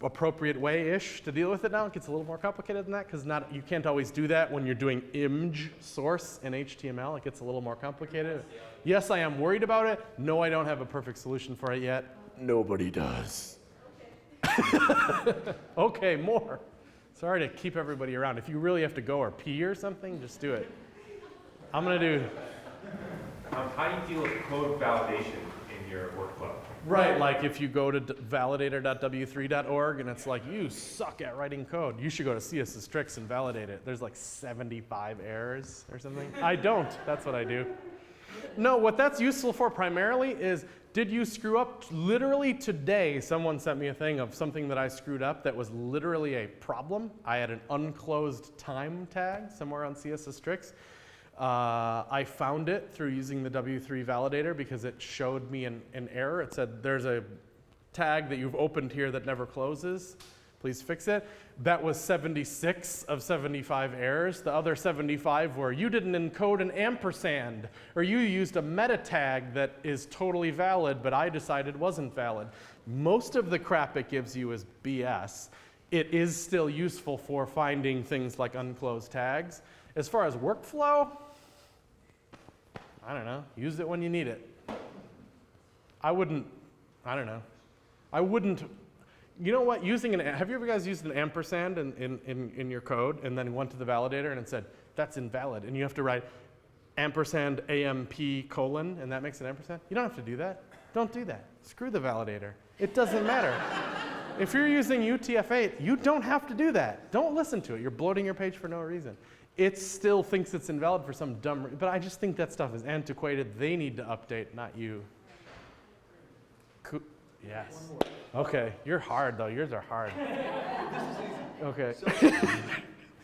appropriate way-ish to deal with it now. It gets a little more complicated than that because you can't always do that when you're doing image source in HTML. It gets a little more complicated. Yes, I am worried about it. No, I don't have a perfect solution for it yet. Nobody does. Okay, more. Sorry to keep everybody around. If you really have to go or pee or something, just do it. I'm going to do... How do you deal with code validation in your workflow? Right, like if you go to validator.w3.org and it's like, you suck at writing code, you should go to CSS Tricks and validate it. There's like 75 errors or something. I don't. That's what I do. No, what that's useful for primarily is, did you screw up? Literally today, someone sent me a thing of something that I screwed up that was literally a problem. I had an unclosed time tag somewhere on CSS Tricks. I found it through using the W3 validator because it showed me an error. It said, there's a tag that you've opened here that never closes. Please fix it. That was 76 of 75 errors. The other 75 were, you didn't encode an ampersand, or you used a meta tag that is totally valid, but I decided wasn't valid. Most of the crap it gives you is BS. It is still useful for finding things like unclosed tags. As far as workflow, I don't know, use it when you need it. I wouldn't, you know what, have you ever guys used an ampersand in your code and then went to the validator and it said, that's invalid, and you have to write ampersand AMP : and that makes an ampersand? You don't have to do that. Don't do that. Screw the validator. It doesn't matter. If you're using UTF-8, you don't have to do that. Don't listen to it. You're bloating your page for no reason. It still thinks it's invalid for some dumb reason, but I just think that stuff is antiquated. They need to update, not you. Yes. Okay, you're hard though. Yours are hard. Okay. So,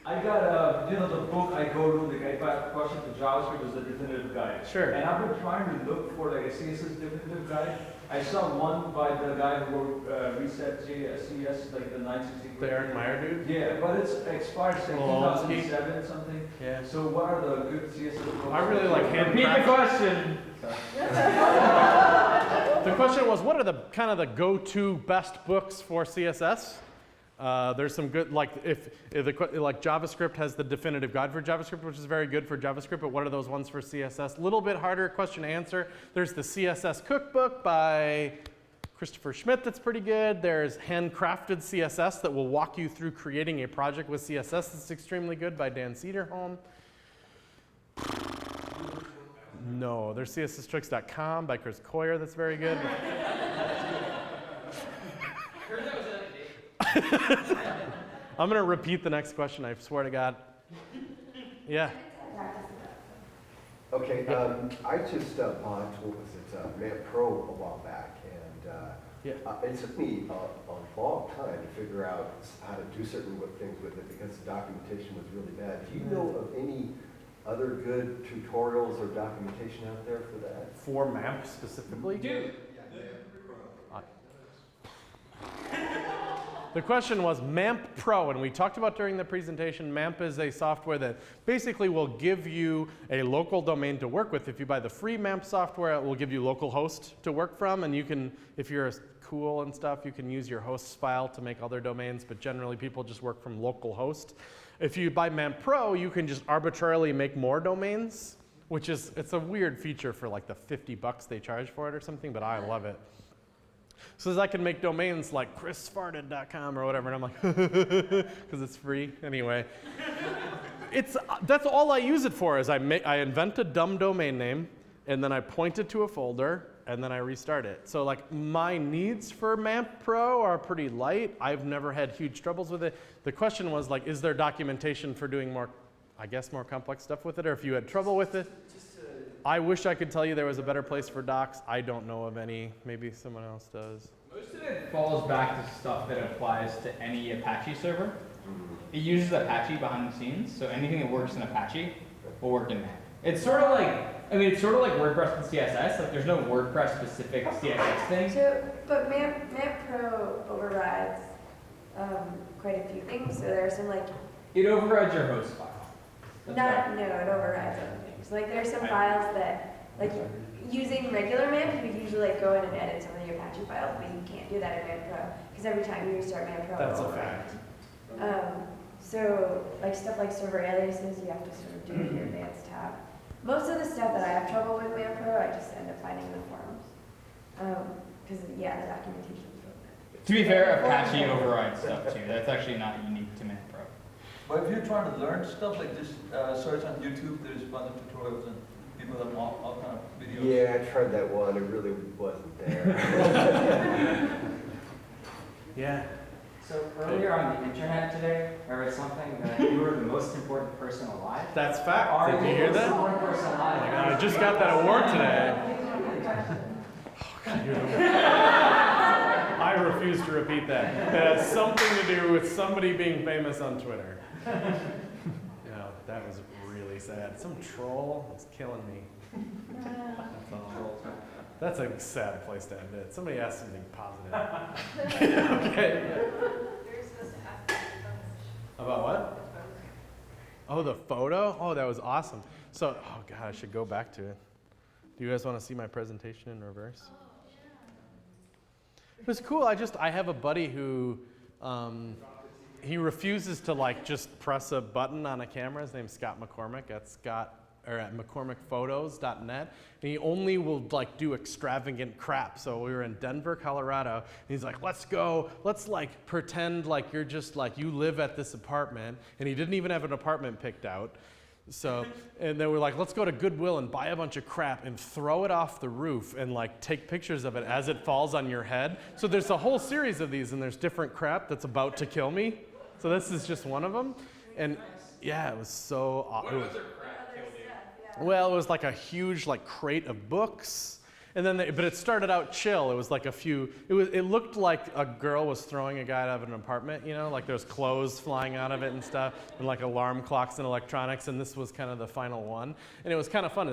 I got, the book I go to, like, if I have a question to JavaScript, is the definitive guide. Sure. And I've been trying to look for like a CSS definitive guide. I saw one by the guy who wrote Reset CS, like the 960. The Eric Meyer dude? Yeah, but it's expired like 2007 something. Yeah. So what are the good CSS books? I really like Repeat the question. The question was, what are the kind of the go-to best books for CSS? There's some good, like like JavaScript has the definitive guide for JavaScript, which is very good for JavaScript, but what are those ones for CSS? A little bit harder question to answer. There's the CSS cookbook by Christopher Schmidt that's pretty good. There's Handcrafted CSS that will walk you through creating a project with CSS that's extremely good by Dan Cederholm. No, there's CSSTricks.com by Chris Coyer that's very good. I'm going to repeat the next question, I swear to God. Yeah. Okay, I just bought, what was it, Mac Pro a while back, and it took me a long time to figure out how to do certain things with it because the documentation was really bad. Do you know of any other good tutorials or documentation out there for that? For MAMP specifically? Dude. The question was MAMP Pro, and we talked about during the presentation, MAMP is a software that basically will give you a local domain to work with. If you buy the free MAMP software, it will give you localhost to work from, and you can, if you're cool and stuff, you can use your hosts file to make other domains, but generally people just work from localhost. If you buy MAMP Pro, you can just arbitrarily make more domains, which is, it's a weird feature for like the $50 they charge for it or something, but I love it. So as I can make domains like chrisfarted.com or whatever, and I'm like, because it's free anyway. That's all I use it for, is I invent a dumb domain name, and then I point it to a folder, and then I restart it. So like my needs for MAMP Pro are pretty light. I've never had huge troubles with it. The question was like, is there documentation for doing more, I guess, more complex stuff with it, or if you had trouble with it? I wish I could tell you there was a better place for docs. I don't know of any. Maybe someone else does. Most of it falls back to stuff that applies to any Apache server. It uses Apache behind the scenes, so anything that works in Apache will work in MAMP. It's sort of like, it's sort of like WordPress and CSS. Like there's no WordPress specific CSS thing. So, but MAMP Pro overrides quite a few things. So there are some like. It overrides your host file. It overrides other things. Like there's some files that, like using regular MAMP, you would usually like go in and edit some of your Apache files, but you can't do that in MAMP Pro because every time you restart MAMP Pro, that's it'll a fact. So like stuff like server aliases, you have to sort of do in your advanced tab. Most of the stuff that I have trouble with MAMP Pro, I just end up finding in the forums. Because yeah, the documentation is really bad. To be fair, Apache overrides stuff too. That's actually not unique to MAMP Pro. But if you're trying to learn stuff like this, search on YouTube, there's a bunch of tutorials and people have all kind of videos. Yeah, I tried that one, it really wasn't there. Yeah. So earlier on the internet today, there was something that you were the most important person alive. That's fact. Did you hear that? Most important person alive. Oh my God, I just got that award today. Oh God, you're the worst. I refuse to repeat that. It has something to do with somebody being famous on Twitter. Yeah, that was really sad. Some troll was killing me. That's all. That's a sad place to end it. Somebody asked something positive. Okay. About what? Oh, the photo? Oh, that was awesome. So, oh God, I should go back to it. Do you guys want to see my presentation in reverse? It was cool. I have a buddy who, he refuses to like just press a button on a camera. His name's Scott McCormick at McCormickPhotos.net. And he only will like do extravagant crap. So we were in Denver, Colorado, and he's like, let's like pretend like you're just like, you live at this apartment. And he didn't even have an apartment picked out. So, and then we're like, let's go to Goodwill and buy a bunch of crap and throw it off the roof and like take pictures of it as it falls on your head. So there's a whole series of these and there's different crap that's about to kill me. So this is just one of them. And yeah, it was so awesome. Well, it was like a huge like crate of books, and then but it started out chill. It was like it looked like a girl was throwing a guy out of an apartment, you know, like there's clothes flying out of it and stuff, and like alarm clocks and electronics, and this was kind of the final one. And it was kind of fun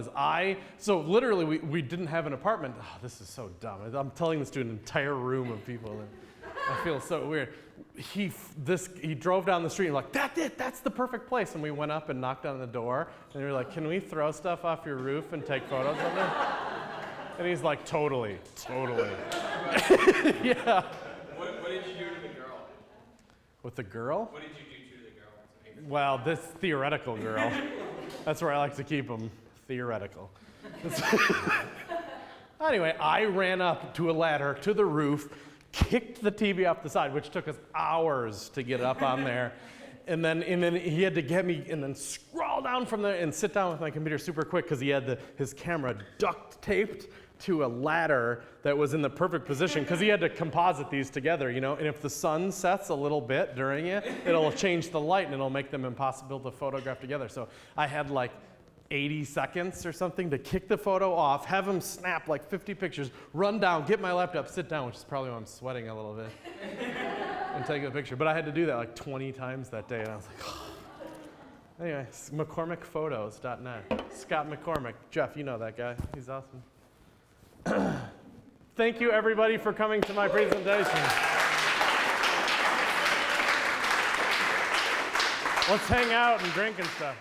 so literally we didn't have an apartment. Oh, this is so dumb. I'm telling this to an entire room of people, and I feel so weird. He drove down the street and like, that's the perfect place. And we went up and knocked on the door and we were like, can we throw stuff off your roof and take photos of it? And he's like, totally. Yeah. What did you do to the girl? With the girl? What did you do to the girl? Well, this theoretical girl. That's where I like to keep them, theoretical. Anyway, I ran up to a ladder to the roof, kicked the TV off the side, which took us hours to get up on there. And then he had to get me and then scroll down from there and sit down with my computer super quick because he had his camera duct taped to a ladder that was in the perfect position because he had to composite these together, you know. And if the sun sets a little bit during it, it'll change the light and it'll make them impossible to photograph together. So I had like 80 seconds or something to kick the photo off, have him snap like 50 pictures, run down, get my laptop, sit down, which is probably why I'm sweating a little bit, and take a picture. But I had to do that like 20 times that day, and I was like, oh. Anyway, McCormickPhotos.net. Scott McCormick. Jeff, you know that guy. He's awesome. Thank you, everybody, for coming to my presentation. Let's hang out and drink and stuff.